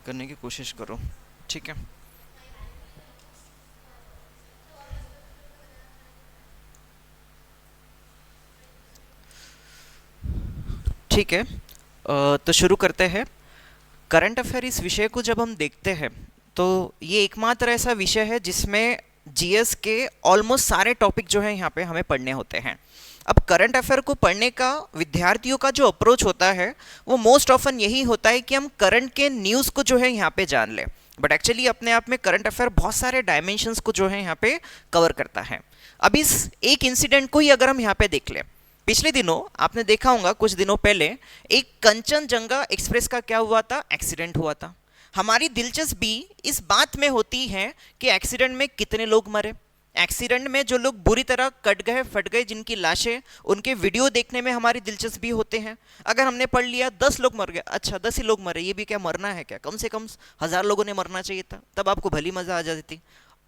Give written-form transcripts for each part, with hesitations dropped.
करने की कोशिश करो। ठीक है, ठीक है। तो शुरू करते हैं। करंट अफेयर इस विषय को जब हम देखते हैं तो ये एकमात्र ऐसा विषय है जिसमें जीएस के ऑलमोस्ट सारे टॉपिक जो है यहाँ पे हमें पढ़ने होते हैं। अब करंट अफेयर को पढ़ने का विद्यार्थियों का जो अप्रोच होता है वो मोस्ट ऑफन यही होता है कि हम करंट के न्यूज़ को जो है यहाँ पे जान लें। बट एक्चुअली अपने आप में करंट अफेयर बहुत सारे डायमेंशंस को जो है यहाँ पे कवर करता है। अब इस एक इंसिडेंट को ही अगर हम यहाँ पे देख लें, पिछले दिनों आपने देखा होगा, कुछ दिनों पहले एक कंचनजंगा एक्सप्रेस का क्या हुआ था, एक्सीडेंट हुआ था। हमारी दिलचस्पी इस बात में होती है कि एक्सीडेंट में कितने लोग मरे, एक्सीडेंट में जो लोग बुरी तरह कट गए फट गए जिनकी लाशें, उनके वीडियो देखने में हमारी दिलचस्पी होते हैं। अगर हमने पढ़ लिया 10 लोग मर गए, अच्छा 10 ही लोग मरे, ये भी क्या मरना है क्या, कम से कम 1000 लोगों ने मरना चाहिए था, तब आपको भली मजा आ जाती।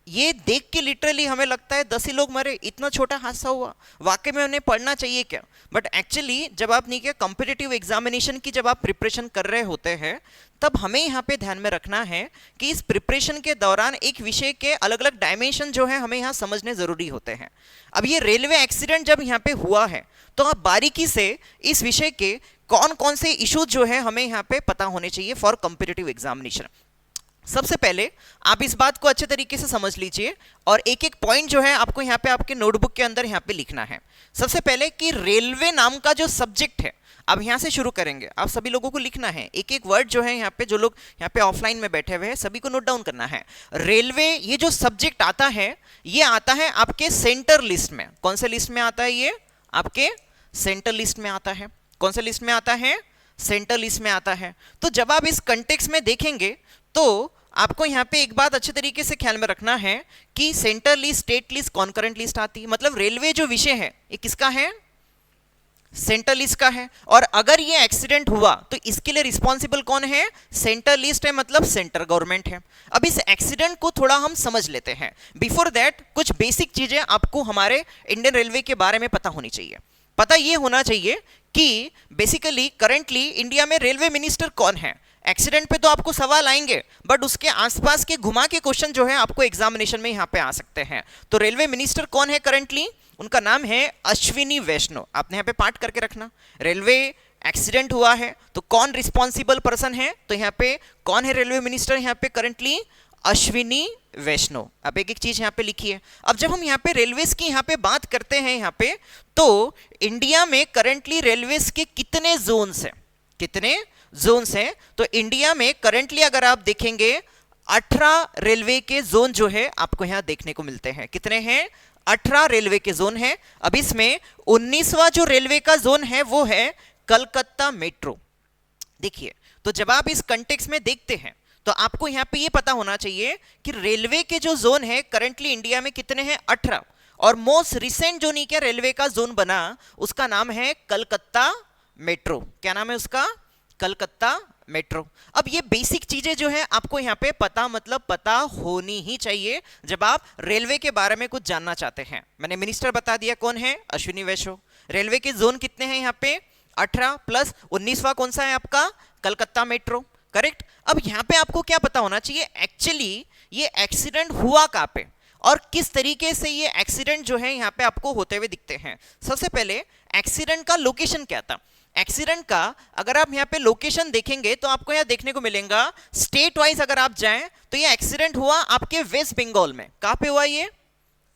ये देख के लिटरली हमें लगता है 10 ही लोग मरे, इतना छोटा हादसा हुआ, वाकई में उन्हें पढ़ना चाहिए क्या। बट एक्चुअली जब आप नहीं क्या कॉम्पिटिटिव एग्जामिनेशन की जब आप प्रिपरेशन कर रहे होते हैं तब हमें यहाँ पे ध्यान में रखना है कि इस प्रिपरेशन के दौरान एक विषय के अलग अलग डायमेंशन जो है हमें यहाँ समझने जरूरी होते हैं। अब ये रेलवे एक्सीडेंट जब यहाँ पे हुआ है तो आप बारीकी से इस विषय के कौन कौन से इश्यूज जो है हमें यहाँ पे पता होने चाहिए फॉर कॉम्पिटिटिव एग्जामिनेशन। सबसे पहले आप इस बात को अच्छे तरीके से समझ लीजिए और एक एक पॉइंट जो है आपको यहाँ पे आपके नोटबुक के अंदर यहाँ पे लिखना है। सबसे पहले कि रेलवे नाम का जो सब्जेक्ट है, अब यहाँ से शुरू करेंगे, आप सभी लोगों को लिखना है एक एक वर्ड जो है यहाँ पे, जो लोग यहाँ पे ऑफलाइन में बैठे हुए हैं सभी को नोट डाउन करना है। रेलवे ये जो सब्जेक्ट आता है ये आता है आपके सेंटर लिस्ट में। कौन से लिस्ट में आता है ये, आपके सेंटर लिस्ट में आता है। कौन से लिस्ट में आता है, सेंटर लिस्ट में आता है। तो जब आप इस कंटेक्स्ट में देखेंगे तो आपको यहाँ पे एक बात अच्छे तरीके से ख्याल में रखना है कि centre list, state list, concurrent list आती है। मतलब रेलवे जो विषय है ये किसका है, सेंटर लिस्ट का है। और अगर ये एक्सीडेंट हुआ तो इसके लिए रिस्पॉन्सिबल कौन है, सेंटर लिस्ट है, मतलब सेंटर गवर्नमेंट है। अब इस एक्सीडेंट को थोड़ा हम समझ लेते हैं। बिफोर दैट कुछ बेसिक चीजें आपको हमारे इंडियन रेलवे के बारे में पता होनी चाहिए। पता ये होना चाहिए कि बेसिकली करेंटली इंडिया में रेलवे मिनिस्टर कौन है। एक्सीडेंट पे तो आपको सवाल आएंगे बट उसके आसपास के घुमा के क्वेश्चन जो है आपको एग्जामिनेशन में यहाँ पे आ सकते हैं। तो रेलवे मिनिस्टर कौन है करेंटली, उनका नाम है अश्विनी वैष्णव। आपने यहाँ पे पाठ करके रखना। रेलवे एक्सीडेंट हुआ है तो कौन रिस्पॉन्सिबल पर्सन है, तो यहाँ पे कौन है रेलवे मिनिस्टर, यहाँ पे करेंटली अश्विनी वैष्णव। अब एक एक चीज यहाँ पे लिखिए। अब जब हम यहाँ पे रेलवेज की यहाँ पे बात करते हैं यहाँ पे, तो इंडिया में करेंटली रेलवेज के कितने जोन्स हैं, कितने जोन्स हैं, तो इंडिया में करेंटली अगर आप देखेंगे 18 रेलवे के जोन जो है आपको यहाँ देखने को मिलते हैं। कितने हैं, 18 रेलवे के जोन हैं। अब इसमें 19वां जो रेलवे का जोन है वो है कलकत्ता मेट्रो। देखिए, तो जब आप इस कंटेक्स्ट में देखते हैं तो आपको यहाँ पे ये पता होना चाहिए कि रेलवे के जो जोन है करेंटली इंडिया में कितने हैं, 18। और मोस्ट रिसेंट जो नहीं क्या रेलवे का जोन बना उसका नाम है कलकत्ता मेट्रो। क्या नाम है उसका, कलकत्ता मेट्रो। अब ये बेसिक चीजें जो है आपको यहाँ पे पता, मतलब पता होनी ही चाहिए जब आप रेलवे के बारे में कुछ जानना चाहते हैं। मैंने मिनिस्टर बता दिया कौन है, अश्विनी वैष्णव। रेलवे के जोन कितने हैं यहाँ पे, 18 प्लस 19वां कौन सा है आपका, कलकत्ता मेट्रो। करेक्ट। अब यहाँ पे आपको क्या पता होना चाहिए, एक्चुअली ये एक्सीडेंट हुआ कहाँ पे और किस तरीके से ये एक्सीडेंट जो है यहाँ पे आपको होते हुए दिखते हैं। सबसे पहले एक्सीडेंट का लोकेशन क्या था। एक्सीडेंट का अगर आप यहाँ पे लोकेशन देखेंगे तो आपको यहाँ देखने को मिलेगा स्टेट वाइज अगर आप जाएं तो ये एक्सीडेंट हुआ आपके वेस्ट बंगाल में। कहाँ पे हुआ ये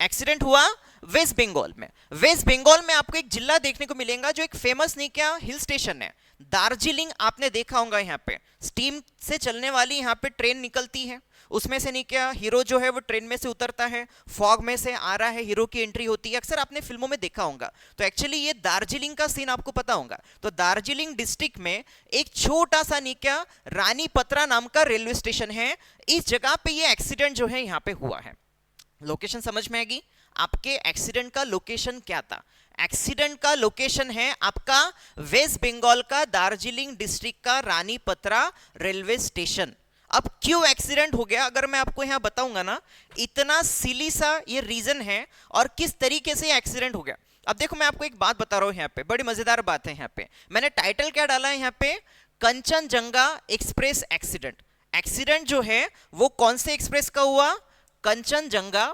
एक्सीडेंट, हुआ वेस्ट बंगाल में। वेस्ट बंगाल में आपको एक जिला देखने को मिलेगा जो एक फेमस नहीं क्या हिल स्टेशन है, दार्जिलिंग। आपने देखा होगा यहाँ पे स्टीम से चलने वाली यहाँ पे ट्रेन निकलती है, उसमें से नहीं क्या हीरो जो है वो ट्रेन में से उतरता है, फॉग में से आ रहा है, हीरो की एंट्री होती है, अक्सर आपने फिल्मों में देखा होगा। तो एक्चुअली ये दार्जिलिंग का सीन आपको पता होगा। तो दार्जिलिंग डिस्ट्रिक्ट में एक छोटा सा नहीं क्या रानी पत्रा नाम का रेलवे स्टेशन है, इस जगह पे ये एक्सीडेंट जो है यहाँ पे हुआ है। लोकेशन समझ में आएगी आपके, एक्सीडेंट का लोकेशन क्या था। एक्सीडेंट का लोकेशन है आपका वेस्ट बंगाल का दार्जिलिंग डिस्ट्रिक्ट का रानी पत्रा रेलवे स्टेशन। अब क्यों एक्सीडेंट हो गया अगर मैं आपको यहां बताऊंगा ना, इतना सिली सा ये रीजन है और किस तरीके से एक्सीडेंट हो गया। अब देखो मैं आपको एक बात बता रहा हूं, यहाँ पे बड़ी मजेदार बात है। यहाँ पे मैंने टाइटल क्या डाला है, यहाँ पे कंचनजंगा एक्सप्रेस एक्सीडेंट। एक्सीडेंट जो है वो कौन से एक्सप्रेस का हुआ, कंचनजंगा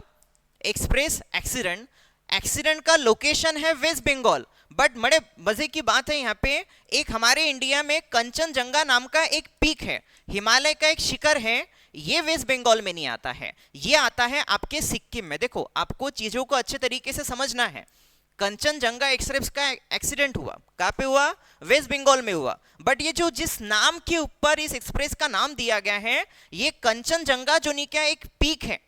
एक्सप्रेस एक्सीडेंट। एक्सीडेंट का लोकेशन है वेस्ट बंगाल, बट बड़े मजे की बात है यहाँ पे, एक हमारे इंडिया में कंचनजंगा नाम का एक पीक है, हिमालय का एक शिखर है, ये वेस्ट बंगाल में नहीं आता है, ये आता है आपके सिक्किम में। देखो आपको चीजों को अच्छे तरीके से समझना है। कंचनजंगा एक्सप्रेस का एक्सीडेंट हुआ कहाँ पे हुआ, वेस्ट बंगाल में हुआ, बट ये जो जिस नाम के ऊपर इस एक्सप्रेस का नाम दिया गया है, ये कंचनजंगा जो नहीं क्या एक पीक है,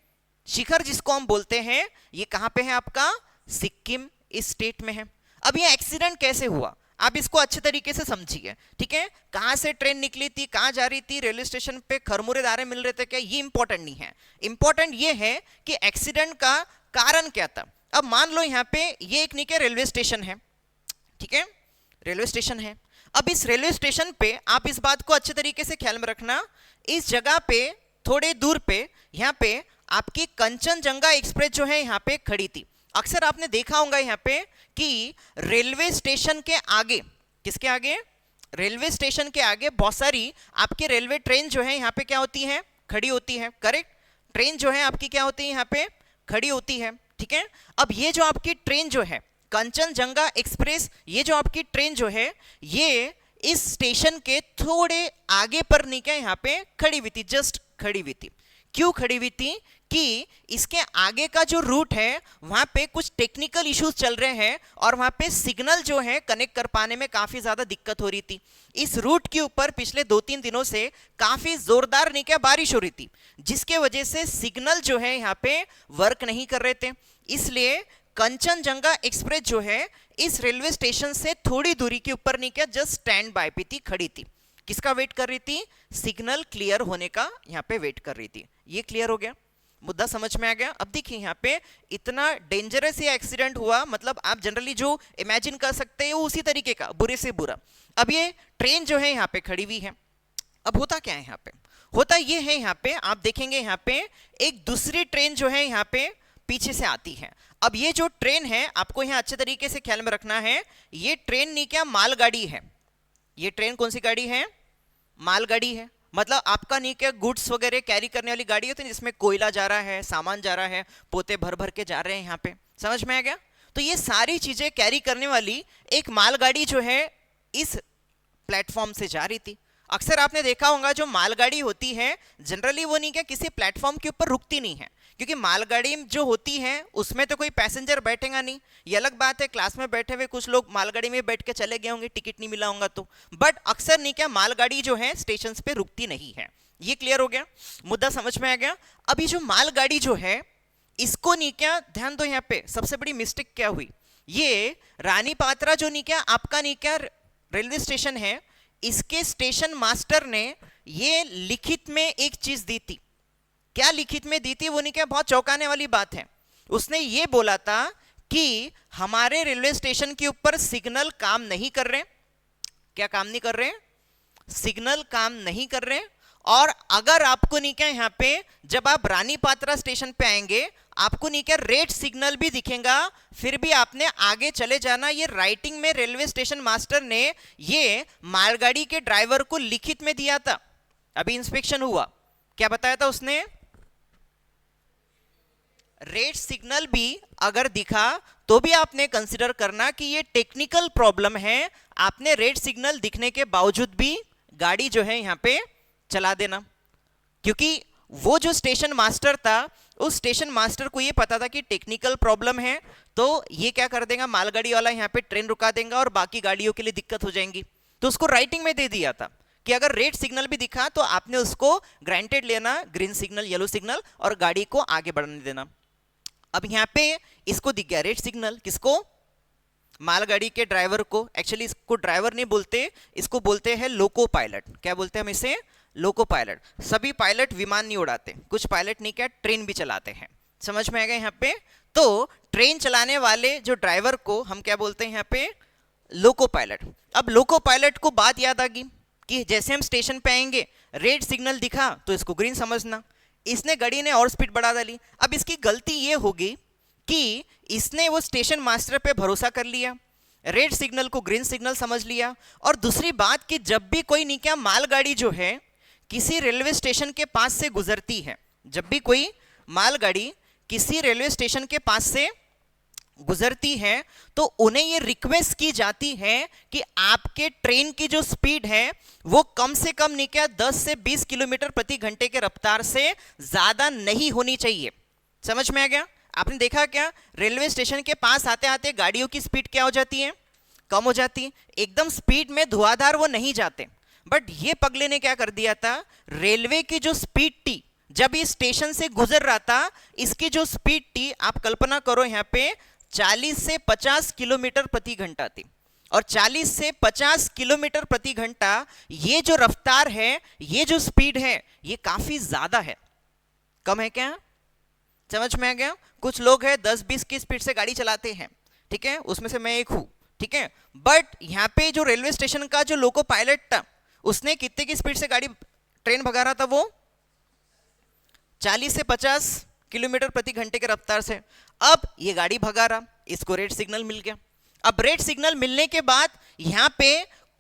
शिखर जिसको हम बोलते हैं, ये कहाँ पे है आपका, सिक्किम इस स्टेट में है। अब ये एक्सीडेंट कैसे हुआ, आप इसको अच्छे तरीके से समझिए, ठीक है। कहां से ट्रेन निकली थी, कहां जा रही थी, रेलवे स्टेशन पे खरमुरे दारे मिल रहे थे क्या, ये इंपॉर्टेंट नहीं है। इंपॉर्टेंट ये है कि एक्सीडेंट का कारण क्या था। अब मान लो यहाँ पे ये एक नीचे रेलवे स्टेशन है, ठीक है, रेलवे स्टेशन है। अब इस रेलवे स्टेशन पे आप इस बात को अच्छे तरीके से ख्याल में रखना, इस जगह पे थोड़े दूर पे यहाँ पे आपकी कंचनजंगा एक्सप्रेस जो है यहाँ पे खड़ी थी। अक्सर आपने देखा होगा यहाँ पे कि रेलवे स्टेशन के आगे, किसके आगे, रेलवे स्टेशन के आगे बहुत सारी आपकी रेलवे ट्रेन जो है यहाँ पे क्या होती है, खड़ी होती है, करेक्ट। ट्रेन जो है आपकी क्या होती है, यहाँ पे खड़ी होती है, ठीक है। अब ये जो आपकी ट्रेन जो है कंचनजंगा एक्सप्रेस, ये जो आपकी ट्रेन जो है ये इस स्टेशन के थोड़े आगे पर नीचे यहाँ पे खड़ी हुई थी, जस्ट खड़ी हुई थी। क्यों खड़ी हुई थी कि इसके आगे का जो रूट है वहां पे कुछ टेक्निकल इश्यूज चल रहे हैं और वहां पे सिग्नल जो है कनेक्ट कर पाने में काफी ज्यादा दिक्कत हो रही थी। इस रूट के ऊपर पिछले 2-3 दिनों से काफी जोरदार नीचे बारिश हो रही थी, जिसके वजह से सिग्नल जो है यहाँ पे वर्क नहीं कर रहे थे। इसलिए कंचनजंगा एक्सप्रेस जो है इस रेलवे स्टेशन से थोड़ी दूरी के ऊपर नीचे जस्ट स्टैंड बाय पे थी, खड़ी थी। किसका वेट कर रही थी, सिग्नल क्लियर होने का यहाँ पे वेट कर रही थी। ये क्लियर हो गया, मुद्दा समझ में आ गया। अब देखिए यहाँ पे इतना डेंजरस ये एक्सीडेंट हुआ, मतलब आप जनरली जो इमेजिन कर सकते हो उसी तरीके का, बुरे से बुरा। अब ये ट्रेन जो है यहाँ पे खड़ी हुई है, अब होता क्या है यहाँ पे, होता ये है यहाँ पे आप देखेंगे यहाँ पे एक दूसरी ट्रेन जो है यहाँ पे पीछे से आती है। अब ये जो ट्रेन है आपको यहाँ अच्छे तरीके से ख्याल में रखना है, ये ट्रेन नहीं क्या मालगाड़ी है। ये ट्रेन कौन सी गाड़ी है, मालगाड़ी है, मतलब आपका नहीं क्या गुड्स वगैरह कैरी करने वाली गाड़ी होती है जिसमें कोयला जा रहा है, सामान जा रहा है, पोते भर भर के जा रहे हैं यहाँ पे, समझ में आ गया। तो ये सारी चीजें कैरी करने वाली एक मालगाड़ी जो है इस प्लेटफॉर्म से जा रही थी। अक्सर आपने देखा होगा जो मालगाड़ी होती है जनरली वो नहीं क्या किसी प्लेटफॉर्म के ऊपर रुकती नहीं है, क्योंकि मालगाड़ी जो होती है उसमें तो कोई पैसेंजर बैठेगा नहीं। ये अलग बात है क्लास में बैठे हुए कुछ लोग मालगाड़ी में बैठ के चले गए होंगे, टिकट नहीं मिला होगा तो, बट अक्सर नहीं क्या मालगाड़ी जो है स्टेशन पे रुकती नहीं है। ये क्लियर हो गया, मुद्दा समझ में आ गया। अभी जो मालगाड़ी जो है इसको नहीं क्या ध्यान दो, यहाँ पे सबसे बड़ी मिस्टेक क्या हुई, ये रानी पात्रा जो नहीं क्या आपका नहीं क्या रेलवे स्टेशन है, इसके स्टेशन मास्टर ने ये लिखित में एक चीज दी थी। क्या लिखित में दी थी वो नहीं क्या, बहुत चौंकाने वाली बात है। उसने ये बोला था कि हमारे रेलवे स्टेशन के ऊपर सिग्नल काम नहीं कर रहे। क्या काम नहीं कर रहे, सिग्नल काम नहीं कर रहे। और अगर आपको नहीं क्या यहाँ पे जब आप रानी पात्रा स्टेशन पे आएंगे आपको नहीं क्या रेड सिग्नल भी दिखेगा, फिर भी आपने आगे चले जाना। ये राइटिंग में रेलवे स्टेशन मास्टर ने ये मालगाड़ी के ड्राइवर को लिखित में दिया था। अभी इंस्पेक्शन हुआ, क्या बताया था उसने, रेड सिग्नल भी अगर दिखा तो भी आपने कंसीडर करना कि ये टेक्निकल प्रॉब्लम है, आपने रेड सिग्नल दिखने के बावजूद भी गाड़ी जो है यहाँ पे चला देना। क्योंकि वो जो स्टेशन मास्टर था उस स्टेशन मास्टर को ये पता था कि टेक्निकल प्रॉब्लम है, तो ये क्या कर देगा मालगाड़ी वाला यहाँ पे ट्रेन रुका देगा और बाकी गाड़ियों के लिए दिक्कत हो जाएंगी। तो उसको राइटिंग में दे दिया था कि अगर रेड सिग्नल भी दिखा तो आपने उसको ग्रांटेड लेना, ग्रीन सिग्नल, येलो सिग्नल, और गाड़ी को आगे बढ़ने देना। अब यहाँ पे इसको दिख गया रेड सिग्नल, किसको, मालगाड़ी के ड्राइवर को। एक्चुअली इसको ड्राइवर नहीं बोलते, इसको बोलते हैं लोको पायलट। क्या बोलते हैं हम इसे, लोको पायलट। सभी पायलट विमान नहीं उड़ाते, कुछ पायलट नहीं क्या ट्रेन भी चलाते हैं, समझ में आ गया यहाँ पे। तो ट्रेन चलाने वाले जो ड्राइवर को हम क्या बोलते हैं यहाँ पे, लोको पायलट। अब लोको पायलट को बात याद आ गई कि जैसे हम स्टेशन पे आएंगे रेड सिग्नल दिखा तो इसको ग्रीन समझना। इसने गाड़ी ने और स्पीड बढ़ा डाली। अब इसकी गलती ये होगी कि इसने वो स्टेशन मास्टर पे भरोसा कर लिया, रेड सिग्नल को ग्रीन सिग्नल समझ लिया। और दूसरी बात कि जब भी कोई नहीं क्या मालगाड़ी जो है किसी रेलवे स्टेशन के पास से गुजरती है, जब भी कोई मालगाड़ी किसी रेलवे स्टेशन के पास से गुजरती है तो उन्हें ये रिक्वेस्ट की जाती है कि आपके ट्रेन की जो स्पीड है वो कम से कम नहीं क्या 10 से 20 किलोमीटर प्रति घंटे के रफ्तार से ज्यादा नहीं होनी चाहिए। समझ में आ गया? आपने देखा क्या, रेलवे स्टेशन के पास आते आते गाड़ियों की स्पीड क्या हो जाती है, कम हो जाती है, एकदम स्पीड में धुआंधार वो नहीं जाते। बट ये पगले ने क्या कर दिया था, रेलवे की जो स्पीड थी जब ये स्टेशन से गुजर रहा था, इसकी जो स्पीड थी आप कल्पना करो यहाँ पे 40 से 50 किलोमीटर प्रति घंटा थी। और 40 से 50 किलोमीटर प्रति घंटा ये जो रफ्तार है, ये जो स्पीड है, ये काफी ज्यादा है। कम है क्या? समझ में आ गया? कुछ लोग हैं 10-20 की स्पीड से गाड़ी चलाते हैं, ठीक है, उसमें से मैं एक हूं, ठीक है। बट यहाँ पे जो रेलवे स्टेशन का जो लोको पायलट था उसने कितने की स्पीड से गाड़ी ट्रेन भगा रहा था, वो 40 से 50 किलोमीटर प्रति घंटे के रफ्तार से। अब ये गाड़ी भगा रहा, इसको रेड सिग्नल मिल गया। अब रेड सिग्नल मिलने के बाद यहाँ पे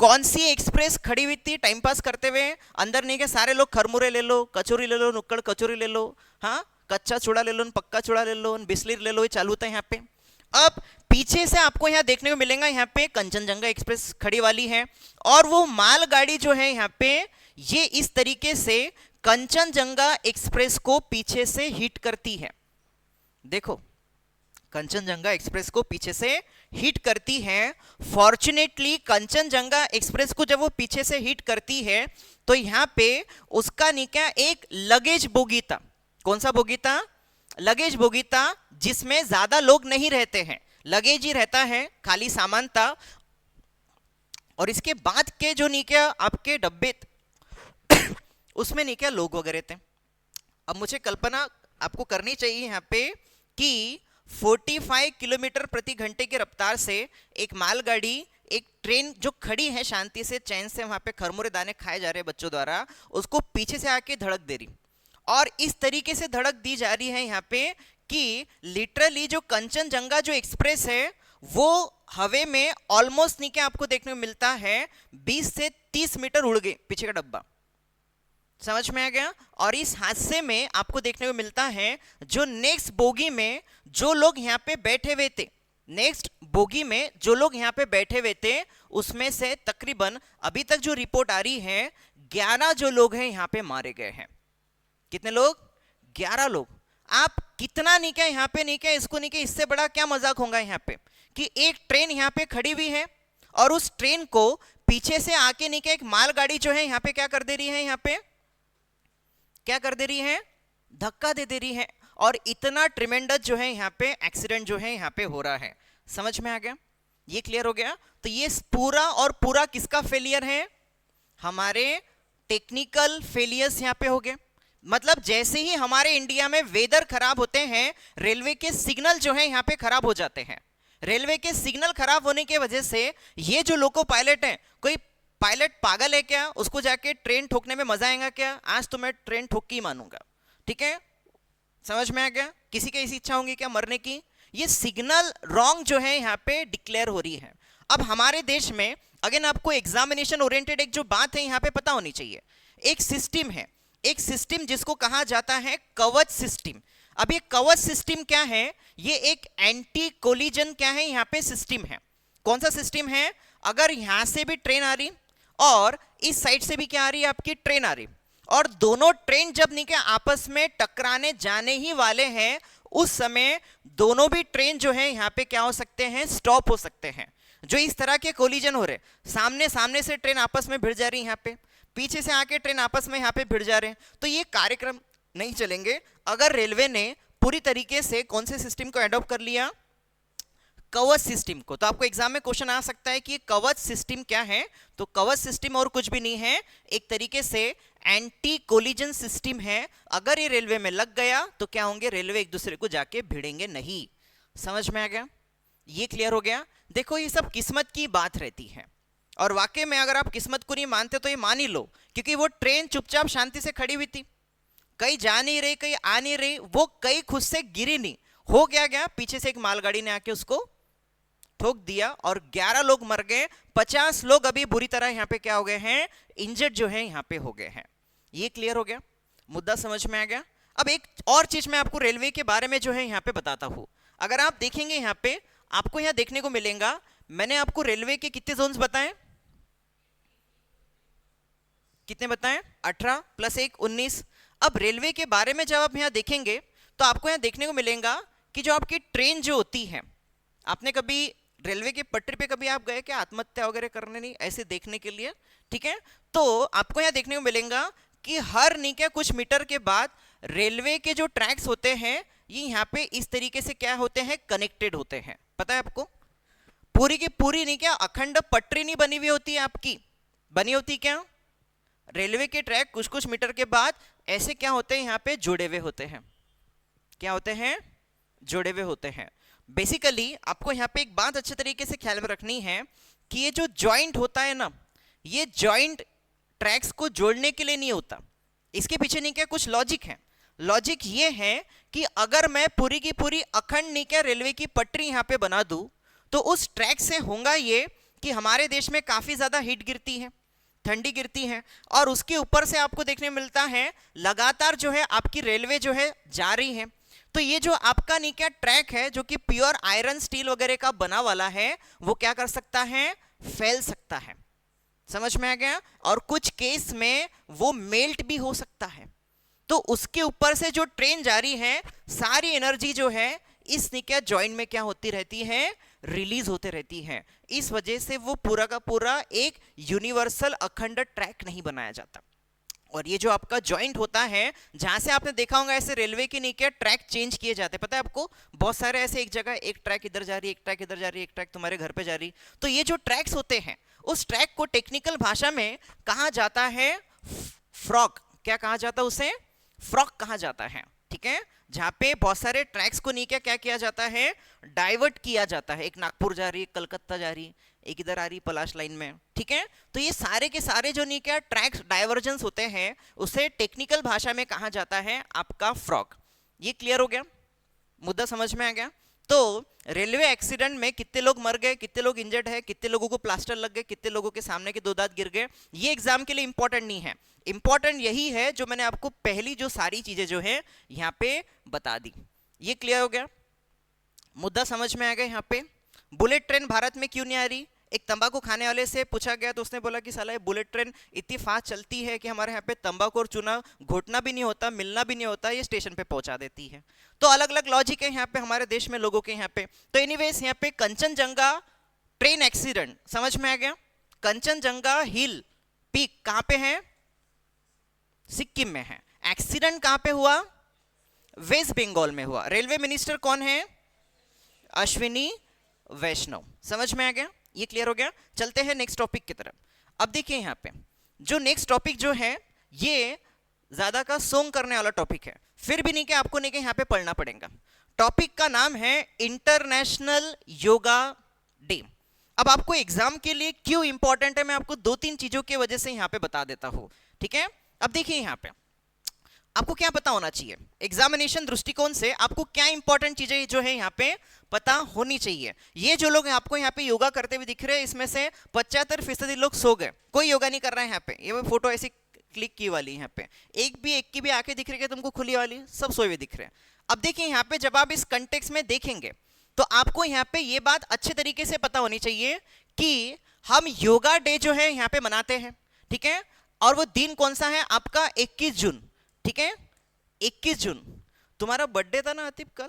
कौन सी एक्सप्रेस खड़ी हुई थी टाइम पास करते हुए, अंदर नहीं के सारे लोग खरमुरे ले लो, कचौरी ले लो, नुक्कड़ कचौरी ले लो, हाँ कच्चा चूड़ा ले लो, पक्का चूड़ा ले लो, बिस्लिर ले लो, ये चालू था यहाँ पे। अब पीछे से आपको यहाँ देखने को मिलेगा, यहाँ पे कंचनजंगा एक्सप्रेस खड़ी वाली है और वो मालगाड़ी जो है यहाँ पे ये इस तरीके से कंचनजंगा एक्सप्रेस को पीछे से हिट करती है। देखो कंचनजंगा एक्सप्रेस को पीछे से हिट करती है। फॉर्चुनेटली कंचनजंगा एक्सप्रेस को जब वो पीछे से हिट करती है तो यहाँ पे उसका निका एक लगेज बोगी था। कौन सा बोगी था? लगेज बोगी था, जिसमें ज्यादा लोग नहीं रहते हैं, लगेज ही रहता है, खाली सामान था। और इसके बाद के जो निका आपके डब्बे उसमें निका लोग वगैरह थे। अब मुझे कल्पना आपको करनी चाहिए यहाँ पे कि 45 किलोमीटर प्रति घंटे की रफ्तार से एक मालगाड़ी, एक ट्रेन जो खड़ी है शांति से चैन से, वहां पे खरमुरे दाने खाए जा रहे बच्चों द्वारा, उसको पीछे से आके धड़क दे रही। और इस तरीके से धड़क दी जा रही है यहाँ पे कि लिटरली जो कंचनजंगा जो एक्सप्रेस है वो हवे में ऑलमोस्ट नहीं क्या आपको देखने को मिलता है 20 से 30 मीटर उड़ गए पीछे का डब्बा। समझ में आ गया? और इस हादसे में आपको देखने को मिलता है जो नेक्स्ट बोगी में जो लोग यहाँ पे बैठे हुए थे, नेक्स्ट बोगी में जो लोग यहाँ पे बैठे हुए थे उसमें से तकरीबन अभी तक जो रिपोर्ट आ रही है 11 जो लोग हैं यहाँ पे मारे गए हैं। कितने लोग? 11 लोग। आप कितना नहीं क्या यहाँ पे नहीं क्या, इसको नहीं क्या, इससे बड़ा क्या मजाक होगा यहाँ पे कि एक ट्रेन यहाँ पे खड़ी हुई है और उस ट्रेन को पीछे से आके नहीं क्या एक मालगाड़ी जो है यहाँ पे क्या कर दे रही है, यहाँ पे क्या कर दे रही है, धक्का दे रही है। और इतना ट्रिमेंडस जो है यहाँ पे एक्सीडेंट जो है यहाँ पे हो रहा है। समझ में आ गया? ये क्लियर हो गया? तो ये पूरा और पूरा किसका फेलियर है? हमारे टेक्निकल फेलियर्स यहाँ पे हो गए। मतलब जैसे ही हमारे इंडिया में वेदर खराब होते हैं, रेलवे के सिग्नल जो है यहाँ पे खराब हो जाते हैं। रेलवे के सिग्नल खराब होने की वजह से ये जो लोको पायलट है, कोई पायलट पागल है क्या? उसको जाके ट्रेन ठोकने में मजा आएगा क्या? आज तो मैं ट्रेन ठोक के ही मानूंगा, ठीक है? समझ में आ गया? किसी की ऐसी इच्छा होगी क्या मरने की? ये सिग्नल रॉन्ग जो है यहाँ पे डिक्लेयर हो रही है। अब हमारे देश में अगेन आपको एग्जामिनेशन ओरिएंटेड एक जो बात है यहाँ पे पता होनी चाहिए। एक सिस्टम है, एक सिस्टम जिसको कहा जाता है कवच सिस्टम। अब ये कवच सिस्टम क्या है? ये एक एंटी कोलिजन क्या है यहाँ पे सिस्टम है। कौन सा सिस्टम है? अगर यहाँ से भी ट्रेन आ रही और इस साइड से भी क्या आ रही है, आपकी ट्रेन आ रही, और दोनों ट्रेन जब नहीं क्या आपस में टकराने जाने ही वाले हैं, उस समय दोनों भी ट्रेन जो है यहाँ पे क्या हो सकते हैं, स्टॉप हो सकते हैं। जो इस तरह के कोलिजन हो रहे, सामने सामने से ट्रेन आपस में भिड़ जा रही है, यहाँ पे पीछे से आके ट्रेन आपस में यहाँ पे भिड़ जा रहे हैं, तो ये कार्यक्रम नहीं चलेंगे अगर रेलवे ने पूरी तरीके से कौन से सिस्टम को एडॉप्ट कर लिया, कवच सिस्टम को। तो आपको एग्जाम में क्वेश्चन आ सकता है कि कवच सिस्टम क्या है? तो कवच सिस्टम और कुछ भी नहीं है, एक तरीके से एंटी कोलिजन सिस्टम है। अगर ये रेलवे में लग गया तो क्या होंगे, रेलवे एक दूसरे को जाके भिड़ेंगे नहीं। समझ में आ गया? ये क्लियर हो गया? देखो ये सब किस्मत की बात रहती है, और वाकई में अगर आप किस्मत को नहीं मानते तो ये मान ही लो, क्योंकि वो ट्रेन चुपचाप शांति से खड़ी हुई थी, कहीं जा नहीं रही, कहीं आ नहीं रही, वो कहीं खुद से गिरी नहीं। हो गया पीछे से एक मालगाड़ी ने आके उसको ठोक दिया और 11 लोग मर गए, 50 लोग अभी बुरी तरह यहाँ पे क्या हो गए हैं, इंजर्ड जो है यहाँ पे हो गए हैं। ये क्लियर हो गया, मुद्दा समझ में आ गया। अब एक और चीज मैं आपको रेलवे के बारे में जो है यहाँ पे बताता हूँ। अगर आप देखेंगे यहाँ पे, आपको यहाँ देखने को मिलेगा, मैंने आपको रेलवे के कितने जोन्स बताए, कितने बताएं, 18 प्लस 1 19। अब रेलवे के बारे में जब आप यहाँ देखेंगे तो आपको यहाँ देखने को मिलेगा कि जो आपकी ट्रेन जो होती है, आपने कभी रेलवे के पटरी पे कभी आप गए क्या आत्महत्या वगैरह करने, नहीं ऐसे देखने के लिए, ठीक है, तो आपको यहाँ देखने को मिलेगा कि हर नहीं क्या कुछ मीटर के बाद रेलवे के जो ट्रैक्स होते हैं ये यहाँ पे इस तरीके से क्या होते हैं, कनेक्टेड होते हैं। पता है आपको, पूरी की पूरी नहीं क्या अखंड पटरी नहीं बनी हुई होती है आपकी, बनी होती क्या, रेलवे के ट्रैक कुछ कुछ मीटर के बाद ऐसे क्या होते हैं यहाँ पे जुड़े हुए होते हैं, क्या होते हैं, जुड़े हुए होते हैं। बेसिकली आपको यहाँ पे एक बात अच्छे तरीके से ख्याल में रखनी है कि ये जो जॉइंट होता है ना, ये जॉइंट ट्रैक्स को जोड़ने के लिए नहीं होता, इसके पीछे नहीं क्या कुछ लॉजिक है। लॉजिक ये है कि अगर मैं पूरी की पूरी अखंड नहीं क्या रेलवे की पटरी यहाँ पे बना दूं तो उस ट्रैक से होगा ये कि हमारे देश में काफी ज्यादा हीट गिरती है, ठंडी गिरती है, और उसके ऊपर से आपको देखने मिलता है लगातार जो है आपकी रेलवे जो है जा रही है। तो ये जो आपका नहीं क्या ट्रैक है जो कि प्योर आयरन स्टील वगैरह का बना वाला है, वो क्या कर सकता है, फैल सकता है। समझ में आ गया, और कुछ केस में वो मेल्ट भी हो सकता है। तो उसके ऊपर से जो ट्रेन जा रही है, सारी एनर्जी जो है इस क्या जॉइंट में क्या होती रहती है, रिलीज होते रहती है। इस वजह से वो पूरा का पूरा एक यूनिवर्सल अखंड ट्रैक नहीं बनाया जाता। और ये जो आपका जॉइंट होता है, जहां से आपने देखा होगा ऐसे रेलवे के नीचे ट्रैक चेंज किए जाते हैं, पता है आपको, बहुत सारे ऐसे एक जगह एक ट्रैक इधर जा रही है, एक ट्रैक इधर जा रही है, एक ट्रैक तुम्हारे घर पे जा रही। तो ये जो ट्रैक्स होते हैं उस ट्रैक को टेक्निकल भाषा में कहा जाता है फ्रॉक। क्या कहा जाता है उसे, फ्रॉक कहा जाता है, ठीक है, जहां पे बहुत सारे ट्रैक्स को नीचे क्या किया जाता है, डाइवर्ट किया जाता है। एक नागपुर जा रही है, कलकत्ता जा रही, एक इधर आ रही पलाश लाइन में, ठीक है। तो ये सारे के सारे जो नहीं क्या ट्रैक्स डाइवर्जेंस होते हैं उसे टेक्निकल भाषा में कहा जाता है आपका फ्रॉक। ये क्लियर हो गया, मुद्दा समझ में आ गया। तो रेलवे एक्सीडेंट में कितने लोग मर गए, कितने लोग इंजर्ड है, कितने लोगों को प्लास्टर लग गए, कितने लोगों के सामने के 2 दांत गिर गए, ये एग्जाम के लिए इंपॉर्टेंट नहीं है। इंपॉर्टेंट यही है जो मैंने आपको पहली जो सारी चीजें जो है यहाँ पे बता दी। ये क्लियर हो गया, मुद्दा समझ में आ गया। यहाँ पे बुलेट ट्रेन भारत में क्यों नहीं आ रही, एक तंबाकू खाने वाले से पूछा गया तो उसने बोला कि साला ये बुलेट ट्रेन इतनी फास्ट चलती है कि हमारे यहाँ पे तंबाकू और चूना घोटना भी नहीं होता, मिलना भी नहीं होता, ये स्टेशन पे पहुंचा देती है। तो अलग अलग लॉजिक है यहाँ पे हमारे देश में लोगों के यहाँ पे। तो एनीवेज यहाँ पे कंचनजंगा ट्रेन एक्सीडेंट समझ में आ गया। कंचनजंगा हिल पीक कहाँ पे है, सिक्किम में है। एक्सीडेंट कहाँ पे हुआ, वेस्ट बंगाल में हुआ। रेलवे मिनिस्टर कौन है, अश्विनी वैष्णव। समझ में आ गया, ये क्लियर हो गया। चलते हैं नेक्स्ट टॉपिक की तरफ। अब देखिए यहाँ पे जो नेक्स्ट टॉपिक जो है ये ज्यादा का सोंग करने वाला टॉपिक है, फिर भी नहीं कि आपको नहीं कि यहाँ पे पढ़ना पड़ेगा। टॉपिक का नाम है इंटरनेशनल योगा डे। अब आपको एग्जाम के लिए क्यों इंपॉर्टेंट है मैं आपको 2-3 चीजों की वजह से यहाँ पे बता देता हूँ, ठीक है। अब देखिए यहाँ पे आपको क्या पता होना चाहिए, एग्जामिनेशन दृष्टिकोण से आपको क्या इंपॉर्टेंट चीजें जो है यहाँ पे पता होनी चाहिए। ये जो लोग आपको यहाँ पे योगा करते हुए दिख रहे हैं इसमें से 75% लोग सो गए, कोई योगा नहीं कर रहा है यहाँ पे। ये फोटो ऐसी क्लिक की वाली यहाँ पे एक की भी आंखें दिख रही है तुमको खुली वाली, सब सोए हुए दिख रहे हैं। अब देखिए यहाँ पे जब आप इस कंटेक्स्ट में देखेंगे तो आपको यहाँ पे ये बात अच्छे तरीके से पता होनी चाहिए कि हम योगा डे जो है यहाँ पे मनाते हैं, ठीक है। और वो दिन कौन सा है आपका 21 जून, ठीक है। 21 जून तुम्हारा बर्थडे था ना आतिफ, कल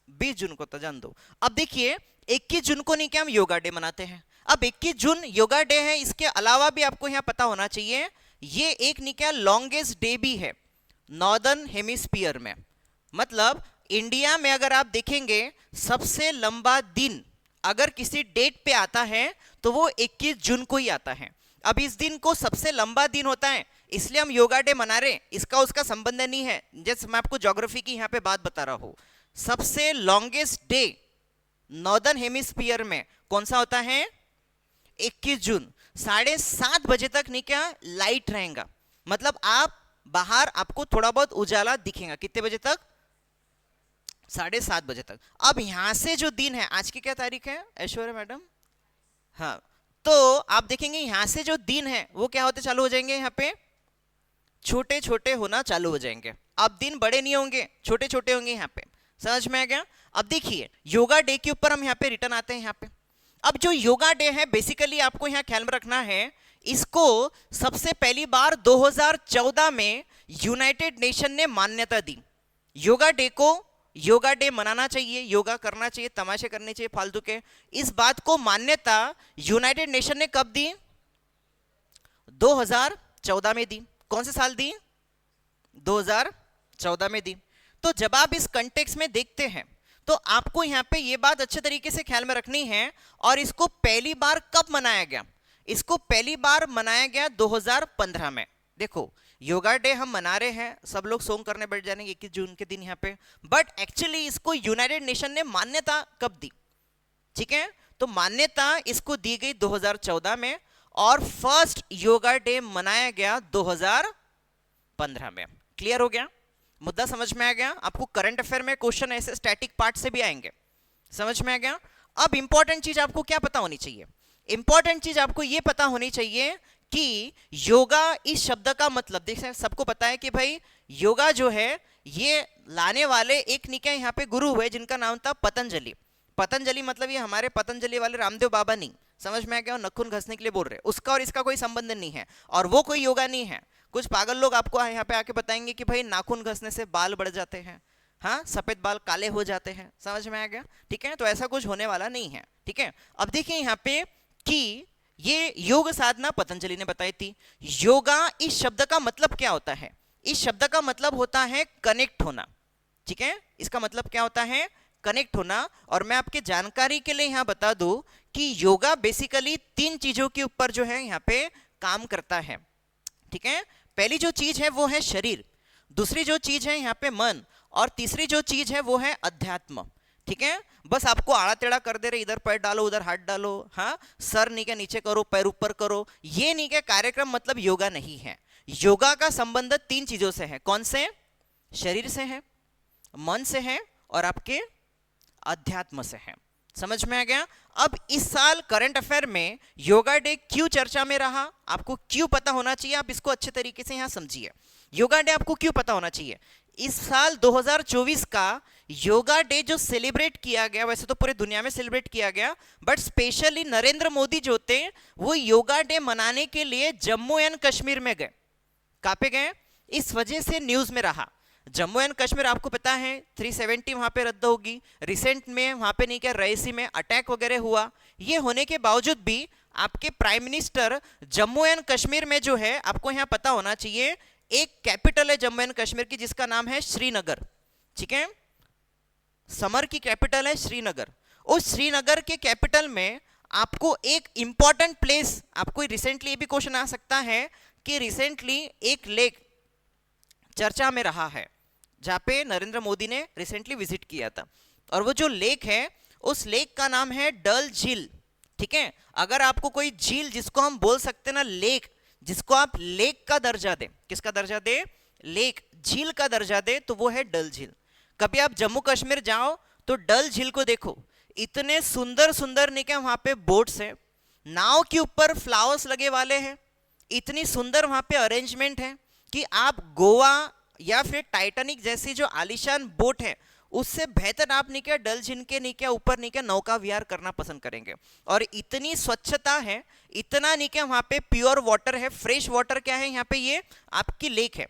20 जून को था, जान दो। अब देखिए 21 जून को नहीं क्या हम योगा डे मनाते हैं। अब 21 जून योगा डे है, इसके अलावा भी आपको यहाँ पता होना चाहिए ये एक नहीं क्या लॉन्गेस्ट डे भी है नॉर्दर्न हेमिस्फीयर में। मतलब इंडिया में अगर आप देखेंगे सबसे लंबा दिन अगर किसी डेट पे आता है तो वो 21 जून को ही आता है। अब इस दिन को सबसे लंबा दिन होता है इसलिए हम योगा डे मना रहे, इसका उसका संबंध नहीं है। जैसे मैं आपको ज्योग्राफी की यहाँ पे बात बता रहा हूँ, सबसे लॉन्गेस्ट डे नॉर्दर्न हेमिस्फीयर में कौन सा होता है, 21 जून। 7:30 बजे तक नहीं क्या लाइट रहेगा, मतलब आप बाहर आपको थोड़ा बहुत उजाला दिखेगा। कितने बजे तक, 7:30 बजे तक। अब यहां से जो दिन है, आज की क्या तारीख है ऐश्वर्या मैडम, हाँ, तो आप देखेंगे यहां से जो दिन है वो क्या होते चालू हो जाएंगे यहाँ पे छोटे छोटे होना चालू हो जाएंगे। अब दिन बड़े नहीं होंगे, छोटे छोटे होंगे यहाँ पे। समझ में आ गया? अब देखिए योगा डे के ऊपर हम यहाँ पे रिटर्न आते हैं यहाँ पे। अब जो योगा डे है बेसिकली आपको यहाँ ख्याल में रखना है, इसको सबसे पहली बार 2014 में यूनाइटेड नेशन ने मान्यता दी। योगा डे को, योगा डे मनाना चाहिए, योगा करना चाहिए, तमाशे करने चाहिए फालतू के, इस बात को मान्यता यूनाइटेड नेशन ने कब दी? 2014 में दी। कौन से साल दी? 2014 में दी। तो जब आप इस कंटेक्स्ट में देखते हैं तो आपको यहां पे ये बात अच्छे तरीके से ख्याल में रखनी है। और इसको पहली बार कब मनाया गया? इसको पहली बार मनाया गया 2015 में। देखो योगा डे हम मना रहे हैं, सब लोग सॉन्ग करने बैठ जाएंगे 21 जून के दिन यहाँ पे, बट एक्चुअली इसको यूनाइटेड नेशन ने मान्यता कब दी? ठीक है, तो मान्यता इसको दी गई 2014 में और फर्स्ट योगा डे मनाया गया 2015 में। क्लियर हो गया? मुद्दा समझ में आ गया? आपको करंट अफेयर में क्वेश्चन ऐसे स्टैटिक पार्ट से भी आएंगे। समझ में आ गया? अब इंपॉर्टेंट चीज आपको क्या पता होनी चाहिए? इंपॉर्टेंट चीज आपको यह पता होनी चाहिए कि योगा इस शब्द का मतलब, देख सबको पता है कि भाई योगा जो है ये लाने वाले एक निके यहाँ पे गुरु हुए जिनका नाम था पतंजलि। पतंजलि मतलब ये हमारे पतंजलि वाले रामदेव बाबा नहीं। समझ में आ गया? नखून घसने के लिए बोल रहे, उसका और इसका कोई संबंध नहीं है, और वो कोई योगा नहीं है। कुछ पागल लोग आपको यहाँ पे आके बताएंगे कि भाई नाखून घसने से बाल बढ़ जाते हैं, हाँ सफेद बाल काले हो जाते हैं। समझ में आ गया? ठीक है, तो ऐसा कुछ होने वाला नहीं है। ठीक है, अब देखिए यहाँ पे कि ये योग साधना पतंजलि ने बताई थी। योगा इस शब्द का मतलब क्या होता है? इस शब्द का मतलब होता है कनेक्ट होना। ठीक है, इसका मतलब क्या होता है? कनेक्ट होना। और मैं आपके जानकारी के लिए यहां बता दूं कि योगा बेसिकली 3 चीजों के ऊपर जो है यहां पे काम करता है। ठीक है, पहली जो चीज है वो है शरीर, दूसरी जो चीज है यहाँ पे मन, और तीसरी जो चीज है वो है अध्यात्म। ठीक है, बस आपको आड़ा टेढ़ा कर दे रहे, इधर पैर डालो उधर हाथ डालो, हाँ सर नीचे नीचे करो पैर ऊपर करो, ये नहीं के कार्यक्रम मतलब योगा नहीं है। योगा का संबंध 3 चीजों से है। कौन से? शरीर से है, मन से है, और आपके अध्यात्म से है। समझ में आ गया? अब इस साल करंट अफेयर में योगा डे क्यों चर्चा में रहा, आपको क्यों पता होना चाहिए, आप इसको अच्छे तरीके से यहां समझिए। योगा डे आपको क्यों पता होना चाहिए? इस साल 2024 का योगा डे जो सेलिब्रेट किया गया, वैसे तो पूरे दुनिया में सेलिब्रेट किया गया, बट स्पेशली नरेंद्र मोदी जो थे वो योगा डे मनाने के लिए जम्मू एंड कश्मीर में गए। कहां पे गए? इस वजह से न्यूज में रहा। जम्मू एंड कश्मीर आपको पता है 370 वहां पे रद्द होगी। रिसेंट में वहां पे नहीं क्या रईसी में अटैक वगैरह हुआ, ये होने के बावजूद भी आपके prime minister Jammu and Kashmir में जो है, आपको यहां पता होना चाहिए एक कैपिटल है जम्मू एंड कश्मीर की जिसका नाम है श्रीनगर। ठीक है, समर की कैपिटल है श्रीनगर। उस श्रीनगर के कैपिटल में आपको एक इंपॉर्टेंट प्लेस, आपको रिसेंटली ये भी क्वेश्चन आ सकता है कि रिसेंटली एक लेक चर्चा में रहा है जहां पे नरेंद्र मोदी ने रिसेंटली विजिट किया था, और वो जो लेक है उस लेक का नाम है डल झील। ठीक है, अगर आपको कोई झील जिसको हम बोल सकते हैं ना लेक, जिसको आप लेक का दर्जा दे, किसका दर्जा दे? लेक, झील का दर्जा दे, तो वो है डल झील। कभी आप जम्मू कश्मीर जाओ तो डल झील को देखो, इतने सुंदर सुंदर निके वहां पे बोट्स है, नाव के ऊपर फ्लावर्स लगे वाले हैं, इतनी सुंदर वहां पे अरेंजमेंट है कि आप गोवा या फिर टाइटैनिक जैसी जो आलीशान बोट है उससे बेहतर आप नीचे डल झील के नीचे ऊपर नीचे नौका विहार करना पसंद करेंगे। और इतनी स्वच्छता है, इतना नीचे वहां पे प्योर वाटर है, फ्रेश वाटर क्या है यहाँ पे? ये आपकी लेक है,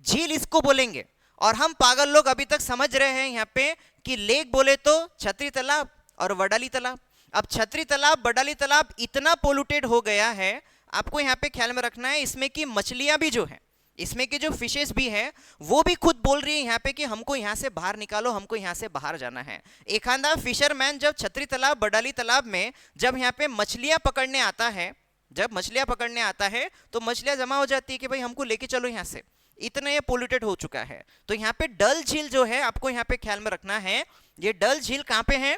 झील इसको बोलेंगे। और हम पागल लोग अभी तक समझ रहे हैं यहाँ पे कि लेक बोले तो छतरी तालाब और वडाली तालाब। अब छतरी तालाब वडाली तालाब इतना पोल्यूटेड हो गया है, आपको यहाँ पे ख्याल में रखना है, इसमें की मछलियां भी जो है, इसमें की जो फिशेस भी हैं वो भी खुद बोल रही है यहाँ पे कि हमको यहाँ से बाहर निकालो, हमको यहाँ से बाहर जाना है। एक आधा फिशरमैन जब छतरी तालाब बडाली तालाब में जब यहाँ पे मछलियां पकड़ने आता है, जब मछलियां पकड़ने आता है तो मछलियां जमा हो जाती है कि भाई हमको लेके चलो यहाँ से, इतना ये पोल्यूटेड हो चुका है। तो यहाँ पे डल झील जो है आपको यहाँ पे ख्याल में रखना है, ये डल झील कहाँ पे है?